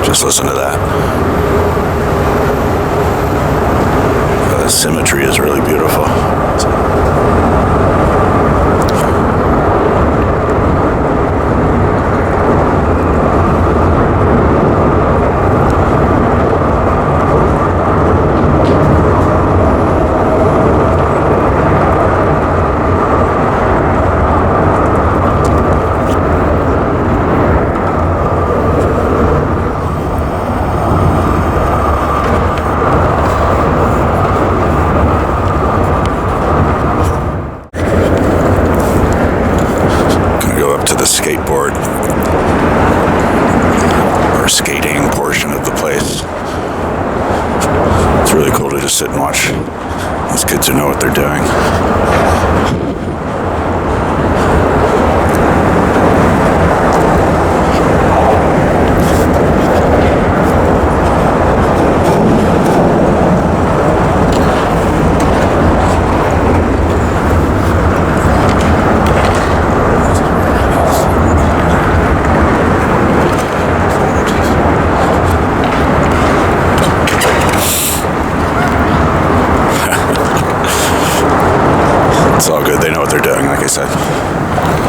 S1: Just listen to that. The symmetry is really beautiful. Skateboard or skating portion of the place. It's really cool to just sit and watch these kids who know what they're doing.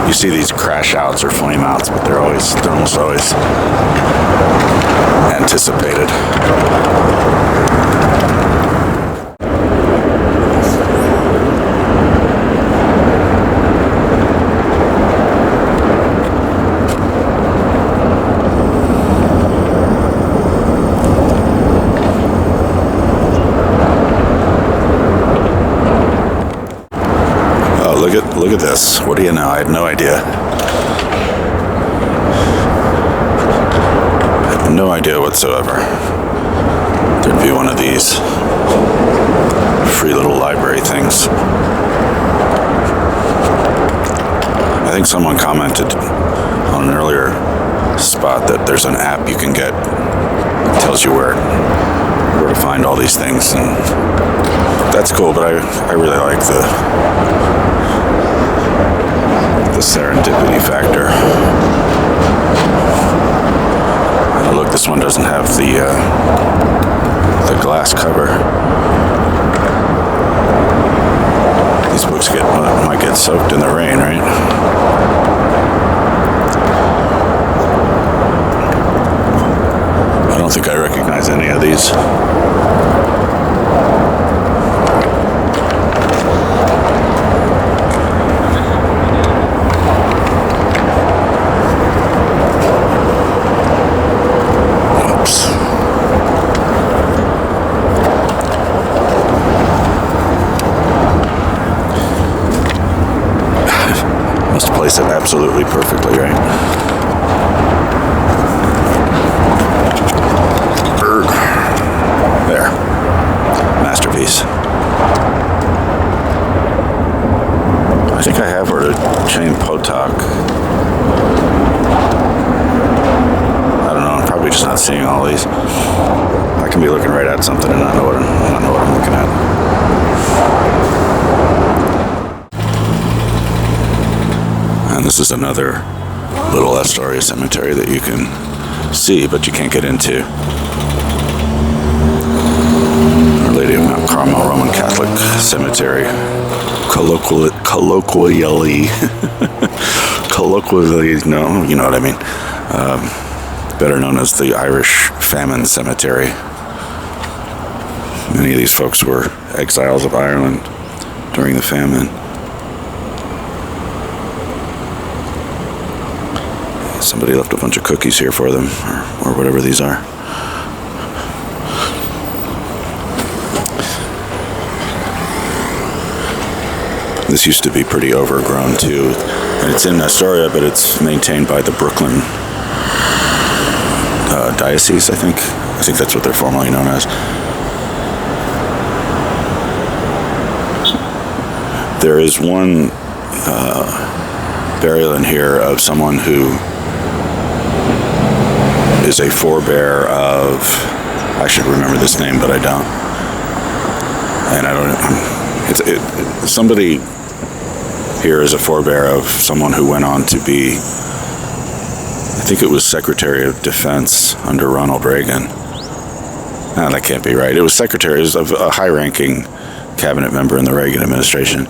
S1: You see these crash outs or flame outs, but they're almost always anticipated. Look at this. What do you know? I had no idea. I had no idea whatsoever. There'd be one of these free little library things. I think someone commented on an earlier spot that there's an app you can get that tells you where to find all these things, and that's cool, but I really like the serendipity factor. Oh, look, this one doesn't have the glass cover. These books might get soaked in the rain, right? I don't think I recognize any of these. It absolutely perfectly, right? There. Masterpiece. I think I have ordered chain potok. I don't know, I'm probably just not seeing all these. I can be looking right at something and not know what I'm looking at. And this is another little Astoria cemetery that you can see, but you can't get into. Our Lady of Mount Carmel Roman Catholic Cemetery, colloquially, no, you know what I mean. Better known as the Irish Famine Cemetery. Many of these folks were exiles of Ireland during the famine. Somebody left a bunch of cookies here for them, or whatever these are. This used to be pretty overgrown too, and it's in Astoria, but it's maintained by the Brooklyn Diocese, I think. I think that's what they're formally known as. There is one burial in here of someone who is a forebear of, I should remember this name, but I don't. And I don't, somebody here is a forebear of someone who went on to be, I think it was Secretary of Defense under Ronald Reagan. No, that can't be right. It was Secretary of a high-ranking cabinet member in the Reagan administration.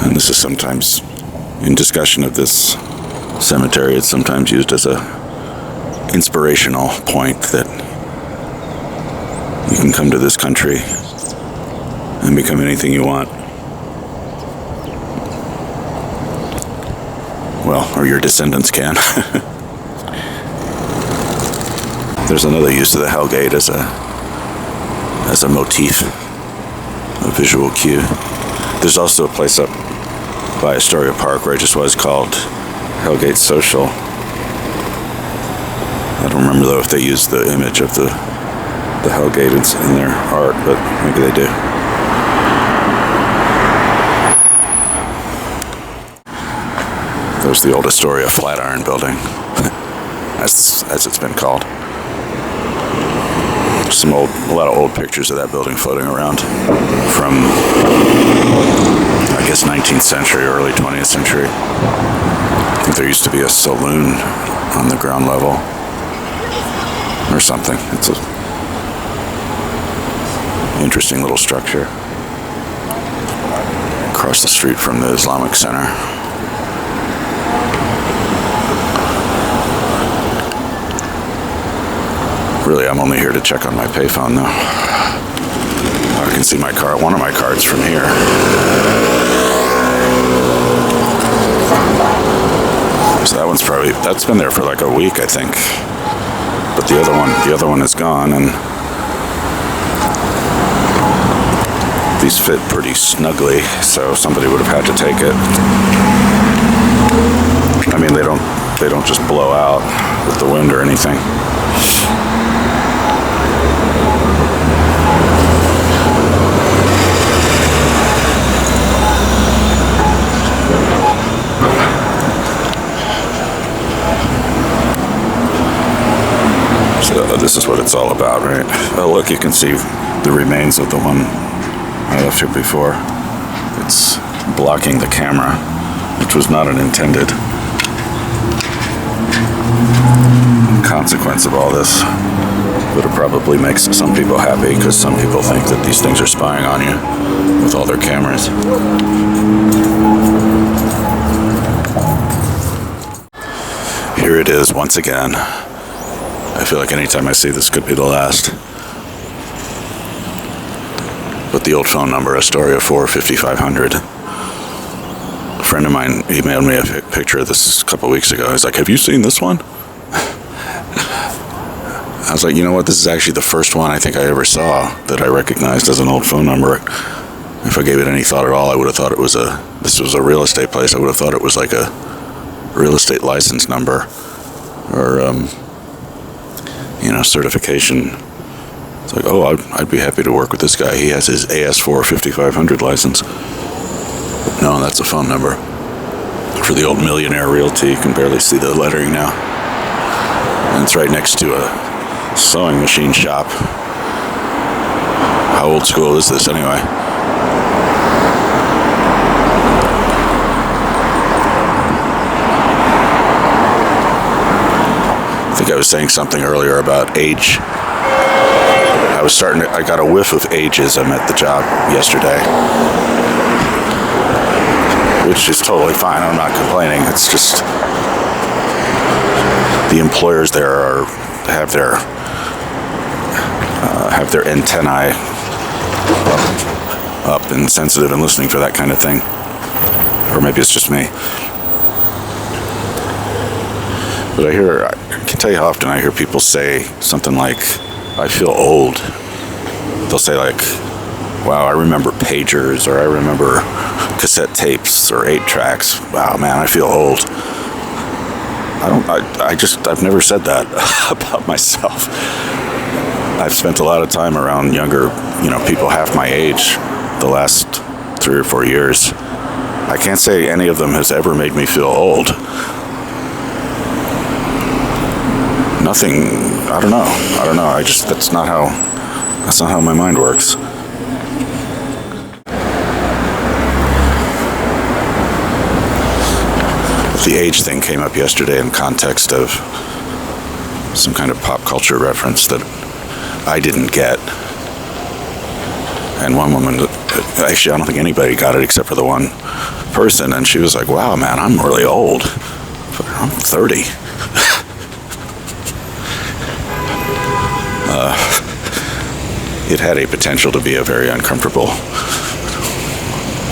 S1: And this is sometimes, in discussion of this cemetery, it's sometimes used as a inspirational point that you can come to this country and become anything you want. Well, or your descendants can. There's another use of the Hellgate as a motif, a visual cue. There's also a place up by Astoria Park where I just was called Hellgate Social. I don't remember though if they used the image of the Hellgate in their art, but maybe they do. There's the old Astoria Flatiron Building, as it's been called. A lot of old pictures of that building floating around from, I guess, 19th century, early 20th century. I think there used to be a saloon on the ground level or something. It's an interesting little structure across the street from the Islamic Center. Really, I'm only here to check on my payphone, though. I can see one of my cards from here. So that's been there for like a week, I think. But the other one is gone, and these fit pretty snugly, so somebody would have had to take it. I mean, they don't just blow out with the wind or anything. that's what it's all about, right? Oh, look, you can see the remains of the one I left here before. It's blocking the camera, which was not an intended consequence of all this. But it probably makes some people happy, because some people think that these things are spying on you with all their cameras. Here it is once again. I feel like anytime I see this could be the last. But the old phone number, Astoria 45500. A friend of mine emailed me a picture of this a couple weeks ago. He's like, "Have you seen this one?" I was like, you know what? This is actually the first one I think I ever saw that I recognized as an old phone number. If I gave it any thought at all, I would have thought this was a real estate place. I would have thought it was like a real estate license number or, certification. It's like, oh, I'd be happy to work with this guy. He has his AS4 5500 license. But no, that's a phone number for the old Millionaire Realty. You can barely see the lettering now. And it's right next to a sewing machine shop. How old school is this anyway? I think I was saying something earlier about age. I got a whiff of ageism at the job yesterday, which is totally fine. I'm not complaining. It's just the employers there have their antennae up and sensitive and listening for that kind of thing. Or maybe it's just me. But I can tell you how often I hear people say something like, "I feel old." They'll say like, "Wow, I remember pagers," or "I remember cassette tapes or 8-tracks. Wow, man, I feel old." I've never said that about myself. I've spent a lot of time around younger, people half my age the last 3 or 4 years. I can't say any of them has ever made me feel old. Nothing, I don't know. That's not how my mind works. The age thing came up yesterday in context of some kind of pop culture reference that I didn't get. And one woman, actually I don't think anybody got it except for the one person, and she was like, "Wow, man, I'm really old. I'm 30. It had a potential to be a very uncomfortable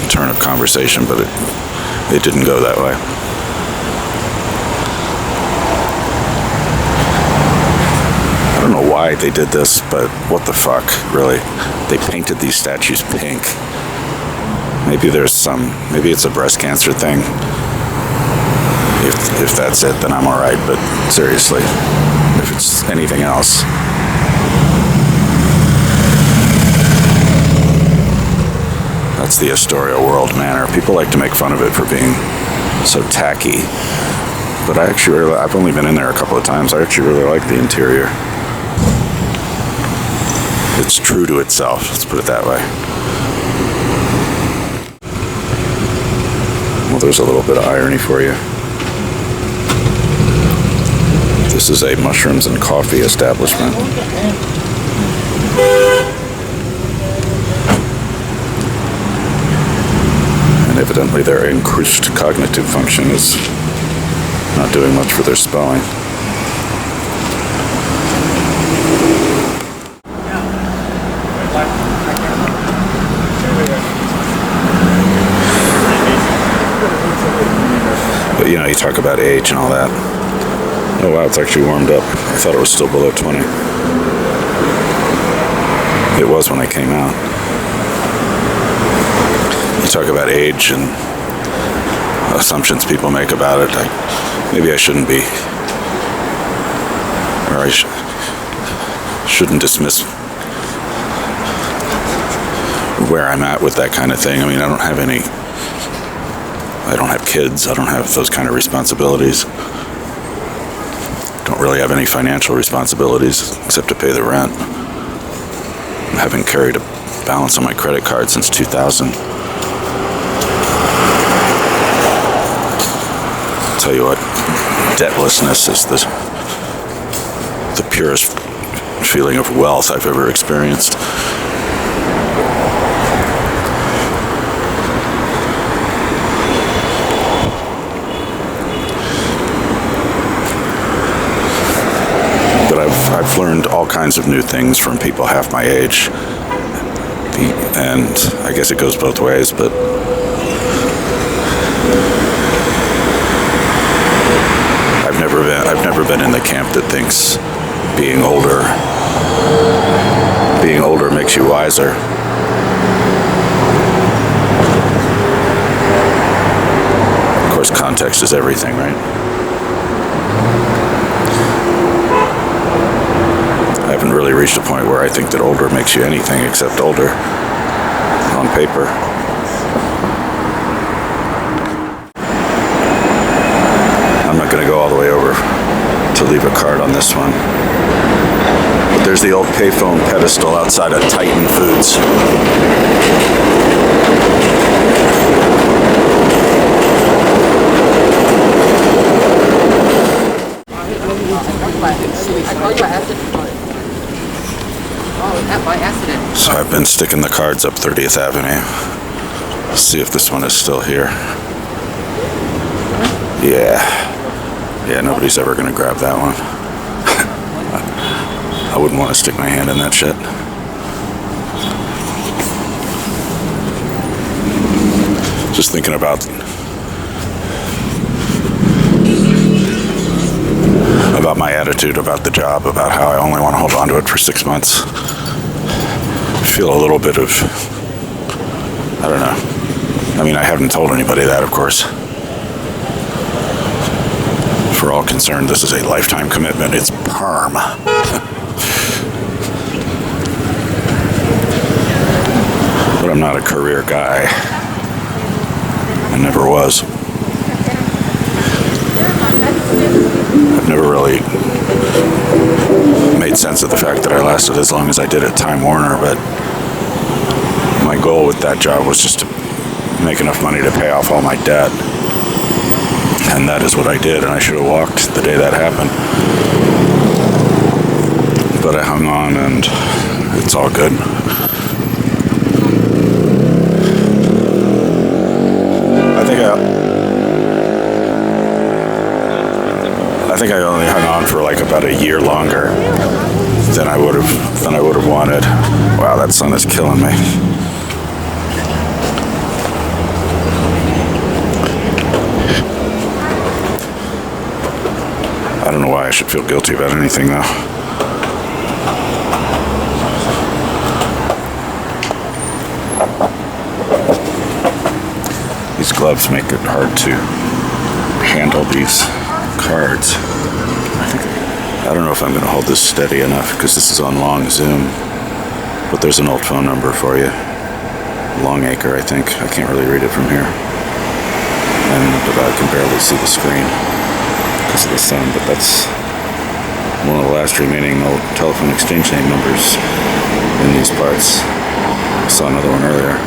S1: turn of conversation, but it didn't go that way. I don't know why they did this, but what the fuck, really? They painted these statues pink. Maybe it's a breast cancer thing. If that's it, then I'm alright, but seriously, if it's anything else. That's the Astoria World Manor. People like to make fun of it for being so tacky. But I've only been in there a couple of times. I actually really like the interior. It's true to itself, let's put it that way. Well, there's a little bit of irony for you. This is a mushrooms and coffee establishment. And evidently their increased cognitive function is not doing much for their spelling. But you talk about age and all that. Oh wow, it's actually warmed up. I thought it was still below 20. It was when I came out. You talk about age and assumptions people make about it. Maybe I shouldn't be, or I shouldn't dismiss where I'm at with that kind of thing. I mean, I don't have kids. I don't have those kind of responsibilities. don't really have any financial responsibilities except to pay the rent. I haven't carried a balance on my credit card since 2000. I'll tell you what, debtlessness is the purest feeling of wealth I've ever experienced. I've learned all kinds of new things from people half my age, and I guess it goes both ways, but I've never been in the camp that thinks being older makes you wiser. Of course, context is everything, right? I haven't really reached a point where I think that older makes you anything except older on paper. I'm not going to go all the way over to leave a card on this one. But there's the old payphone pedestal outside of Titan Foods. So I've been sticking the cards up 30th Avenue. Let's see if this one is still here. Yeah, nobody's ever gonna grab that one. I wouldn't want to stick my hand in that shit. Just thinking about my attitude about the job, about how I only want to hold on to it for 6 months. I feel a little bit of, I don't know. I mean, I haven't told anybody that, of course. For all concerned, this is a lifetime commitment. It's perm. But I'm not a career guy. I never was. I've never really made sense of the fact that I lasted as long as I did at Time Warner, but my goal with that job was just to make enough money to pay off all my debt. And that is what I did, and I should have walked the day that happened. But I hung on, and it's all good. I think I only hung on for like about a year longer than I would have wanted. Wow, that sun is killing me. I don't know why I should feel guilty about anything though. These gloves make it hard to handle these cards. I don't know if I'm going to hold this steady enough because this is on long Zoom, but there's an old phone number for you. Longacre, I think. I can't really read it from here, and I can barely see the screen because of the sun, but that's one of the last remaining old telephone exchange name numbers in these parts. I saw another one earlier.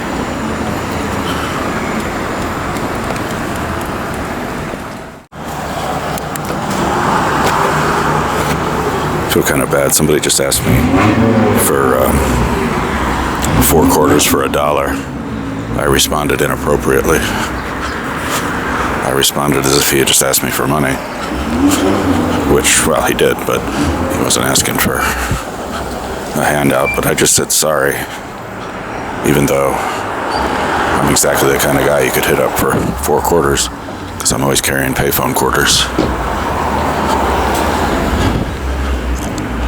S1: I feel kind of bad. Somebody just asked me for 4 quarters for $1. I responded inappropriately. I responded as if he had just asked me for money, which, well, he did, but he wasn't asking for a handout. But I just said sorry, even though I'm exactly the kind of guy you could hit up for 4 quarters, because I'm always carrying payphone quarters.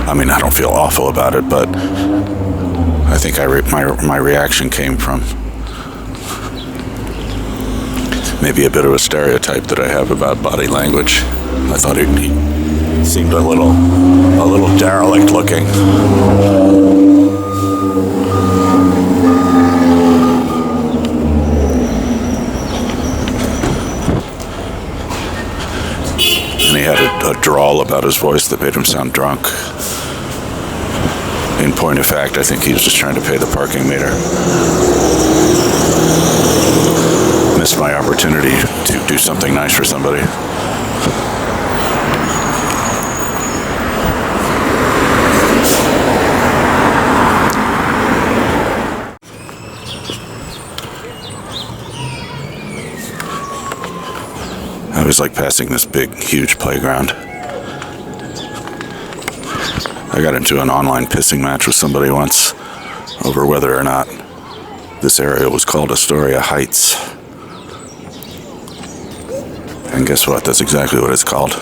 S1: I mean, I don't feel awful about it, but I think my reaction came from maybe a bit of a stereotype that I have about body language. I thought he seemed a little derelict looking. And he had a drawl about his voice that made him sound drunk. In point of fact, I think he was just trying to pay the parking meter. Missed my opportunity to do something nice for somebody. I was like passing this big, huge playground. I got into an online pissing match with somebody once over whether or not this area was called Astoria Heights. And guess what? That's exactly what it's called.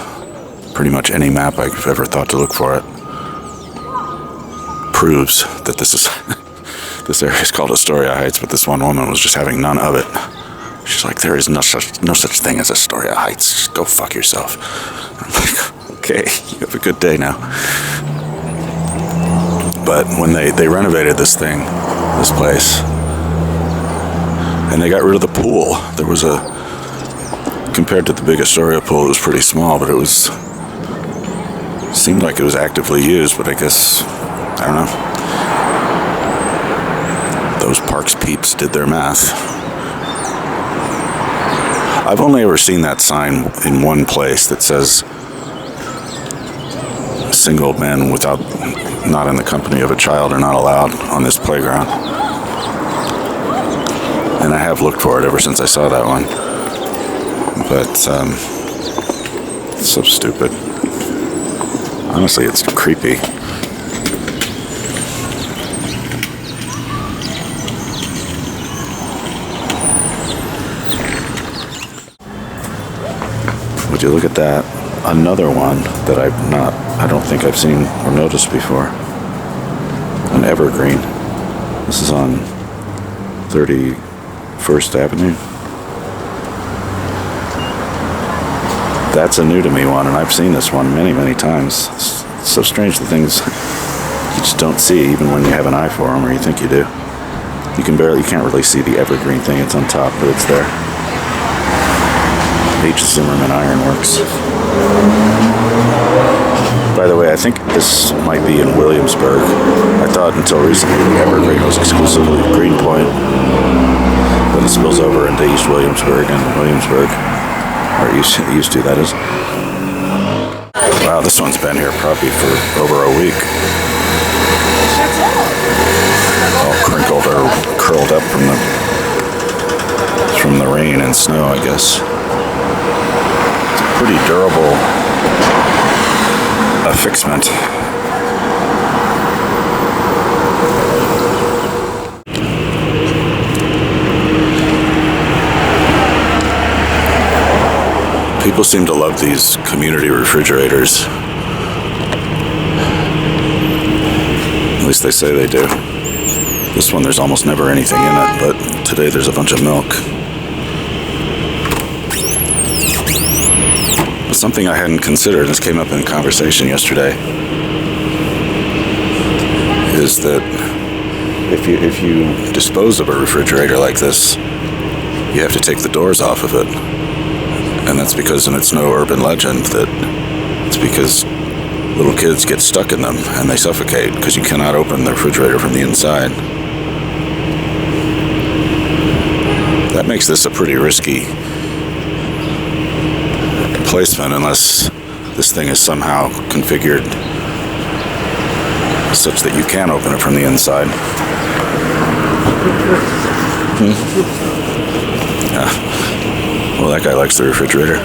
S1: Pretty much any map I've ever thought to look for it proves that this area is called Astoria Heights, but this one woman was just having none of it. She's like, there is no such thing as Astoria Heights. Just go fuck yourself. I'm like, okay, you have a good day now. But when they renovated this place, and they got rid of the pool, there was compared to the big Astoria pool, it was pretty small, but seemed like it was actively used, but I guess, I don't know. Those Parks peeps did their math. I've only ever seen that sign in one place that says single men not in the company of a child are not allowed on this playground. And I have looked for it ever since I saw that one. But it's so stupid. Honestly, it's creepy. Would you look at that? Another one that I don't think I've seen or noticed before. An evergreen. This is on 31st Avenue. That's a new to me one, and I've seen this one many, many times. It's so strange, the things you just don't see even when you have an eye for them, or you think you do. You can't really see the evergreen thing. It's on top, but it's there. H. Zimmerman Ironworks. By the way, I think this might be in Williamsburg. I thought until recently the evergreen was exclusively Greenpoint, but it spills over into East Williamsburg and Williamsburg. Or used to, that is. Wow, this one's been here probably for over a week. All crinkled or curled up from the rain and snow, I guess. Pretty durable affixment. People seem to love these community refrigerators. At least they say they do. This one, there's almost never anything in it, but today there's a bunch of milk. Something I hadn't considered, this came up in conversation yesterday, is that if you dispose of a refrigerator like this, you have to take the doors off of it. And that's because, and it's no urban legend, that it's because little kids get stuck in them and they suffocate because you cannot open the refrigerator from the inside. That makes this a pretty risky placement unless this thing is somehow configured such that you can open it from the inside. Yeah. Well, that guy likes the refrigerator.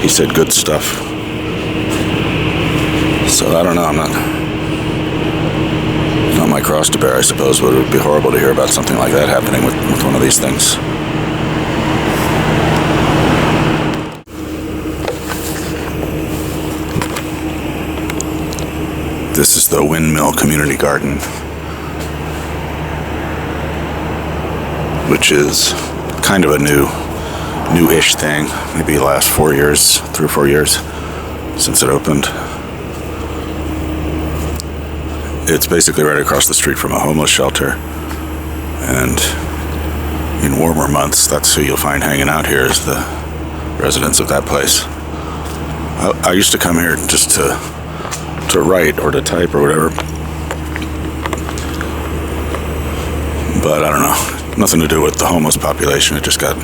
S1: He said good stuff. So I don't know, not my cross to bear, I suppose, but it would be horrible to hear about something like that happening with one of these things. This is the Windmill Community Garden, which is kind of a new-ish thing. Maybe the last 3 or 4 years since it opened. It's basically right across the street from a homeless shelter, and in warmer months, that's who you'll find hanging out here is the residents of that place. I used to come here just to write or to type or whatever. But I don't know. Nothing to do with the homeless population. It just got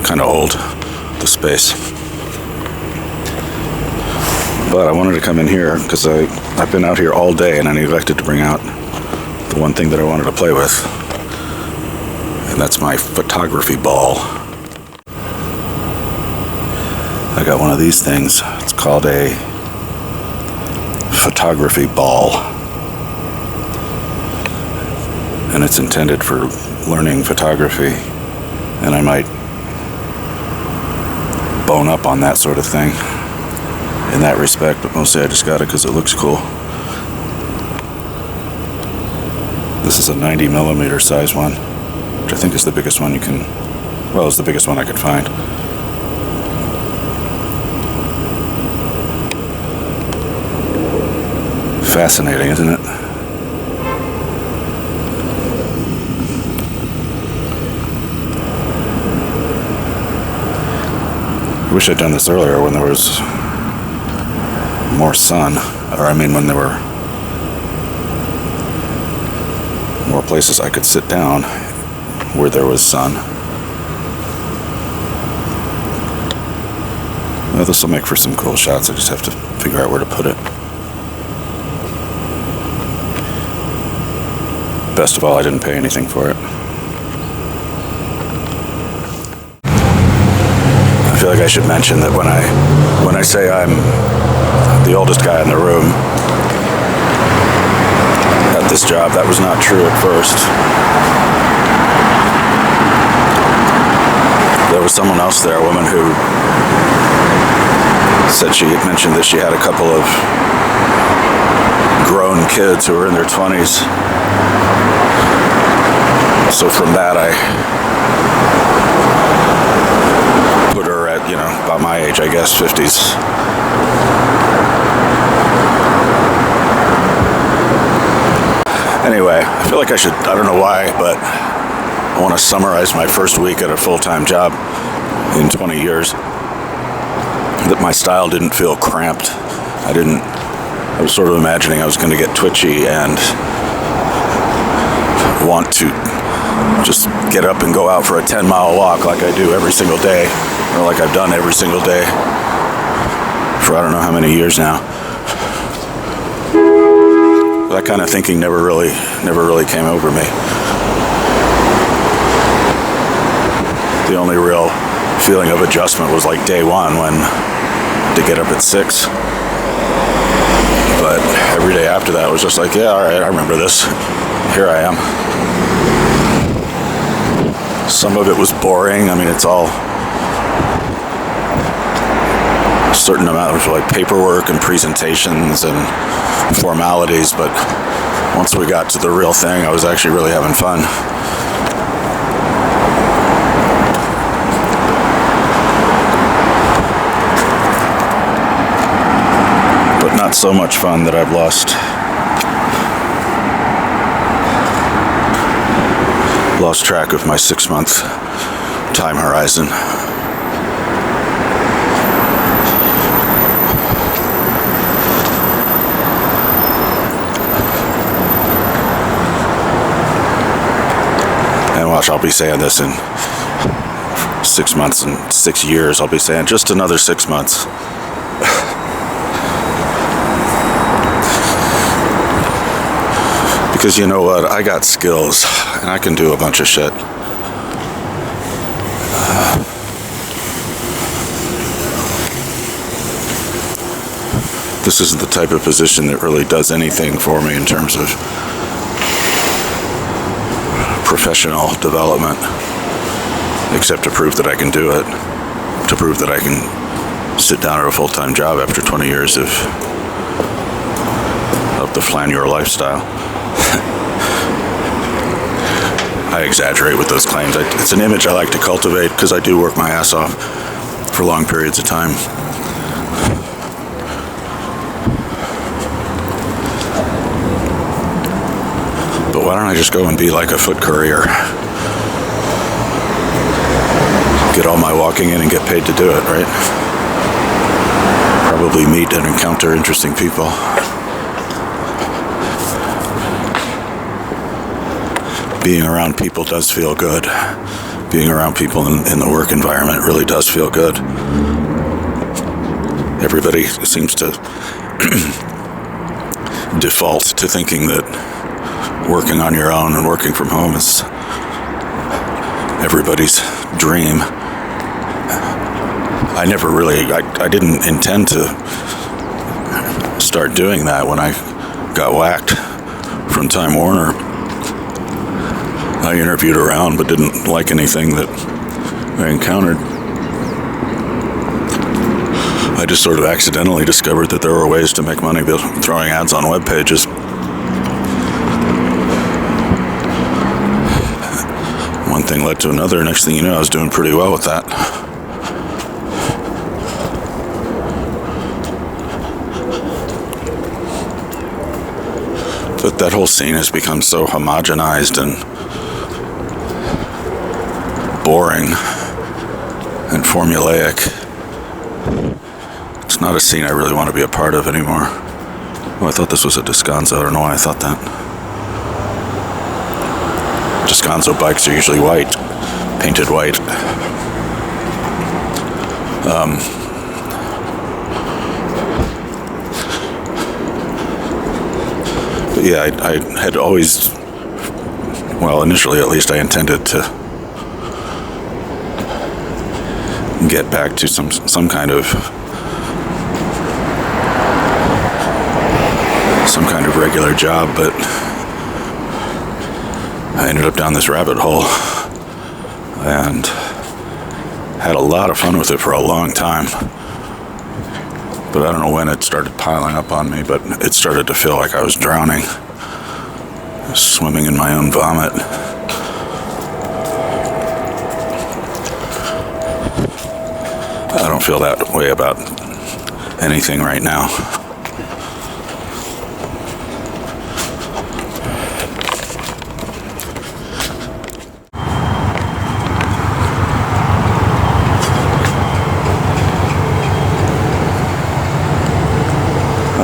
S1: kind of old, the space. But I wanted to come in here because I've been out here all day and I neglected to bring out the one thing that I wanted to play with. And that's my photography ball. I got one of these things. It's called a photography ball. And it's intended for learning photography. And I might bone up on that sort of thing in that respect, but mostly I just got it because it looks cool. This is a 90mm size one, which I think is the biggest one you can, well, it's the biggest one I could find. Fascinating, isn't it? I wish I'd done this earlier when there was more sun, or I mean when there were more places I could sit down where there was sun. Well, this will make for some cool shots. I just have to figure out where to put it. Best of all, I didn't pay anything for it. I feel like I should mention that when I say I'm the oldest guy in the room at this job, that was not true at first. There was someone else there, a woman who said she had mentioned that she had a couple of grown kids who were in their 20s. So from that I put her at, about my age, I guess, 50s. Anyway, I feel like I should, I don't know why, but I want to summarize my first week at a full-time job in 20 years. That my style didn't feel cramped. I was sort of imagining I was going to get twitchy and want to just get up and go out for a 10-mile walk like I do every single day, or like I've done every single day for I don't know how many years now. That kind of thinking never really came over me. The only real feeling of adjustment was like day one when to get up at 6. But every day after that was just like, yeah, all right, I remember this. Here I am. Some of it was boring. I mean, it's all a certain amount of like paperwork and presentations and formalities, but once we got to the real thing, I was actually really having fun. But not so much fun that I've lost track of my 6-month time horizon. And watch, I'll be saying this in 6 months and 6 years. I'll be saying just another 6 months. Because you know what, I got skills and I can do a bunch of shit. This isn't the type of position that really does anything for me in terms of professional development, except to prove that I can do it, to prove that I can sit down at a full-time job after 20 years of the flaneur lifestyle. I exaggerate with those claims. It's an image I like to cultivate because I do work my ass off for long periods of time. But why don't I just go and be like a foot courier? Get all my walking in and get paid to do it, right? probably meet and encounter interesting people. Being around people does feel good. Being around people in the work environment really does feel good. Everybody seems to default to thinking that working on your own and working from home is everybody's dream. I didn't intend to start doing that when I got whacked from Time Warner. I interviewed around but didn't like anything that I encountered. I just sort of accidentally discovered that there were ways to make money throwing ads on web pages. One thing led to another. Next thing you know, I was doing pretty well with that. But that whole scene has become so homogenized and boring and formulaic. It's not a scene I really want to be a part of anymore. Oh, I thought this was a Descanso. I don't know why I thought that. Descanso bikes are usually white, painted white. But yeah, I had always, well, initially at least, I intended to get back to some kind of regular job, but I ended up down this rabbit hole and had a lot of fun with it for a long time. But I don't know when it started piling up on me, but it started to feel like I was drowning, swimming in my own vomit. I don't feel that way about anything right now.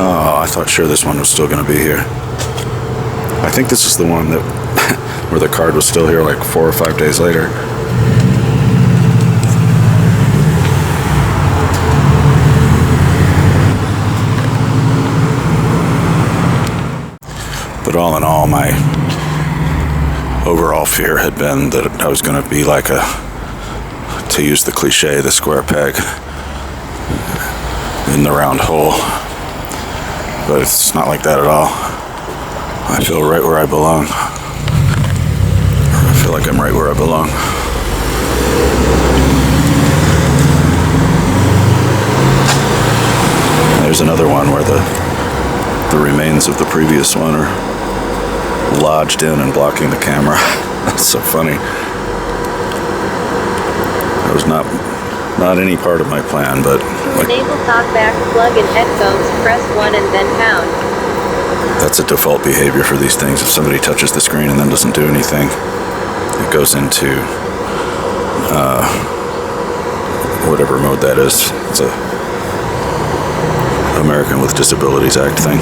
S1: Oh, I thought sure this one was still going to be here. I think this is the one that where the card was still here like 4 or 5 days later. But all in all, my overall fear had been that I was going to be like to use the cliche, the square peg in the round hole. But it's not like that at all. I feel right where I belong. I feel like I'm right where I belong. There's another one where the remains of the previous one are lodged in and blocking the camera. That's so funny. That was not any part of my plan, but
S2: to enable talkback, plug in headphones, press 1 and then pound.
S1: That's a default behavior for these things. If somebody touches the screen and then doesn't do anything, it goes into whatever mode that is. It's a American with Disabilities Act thing.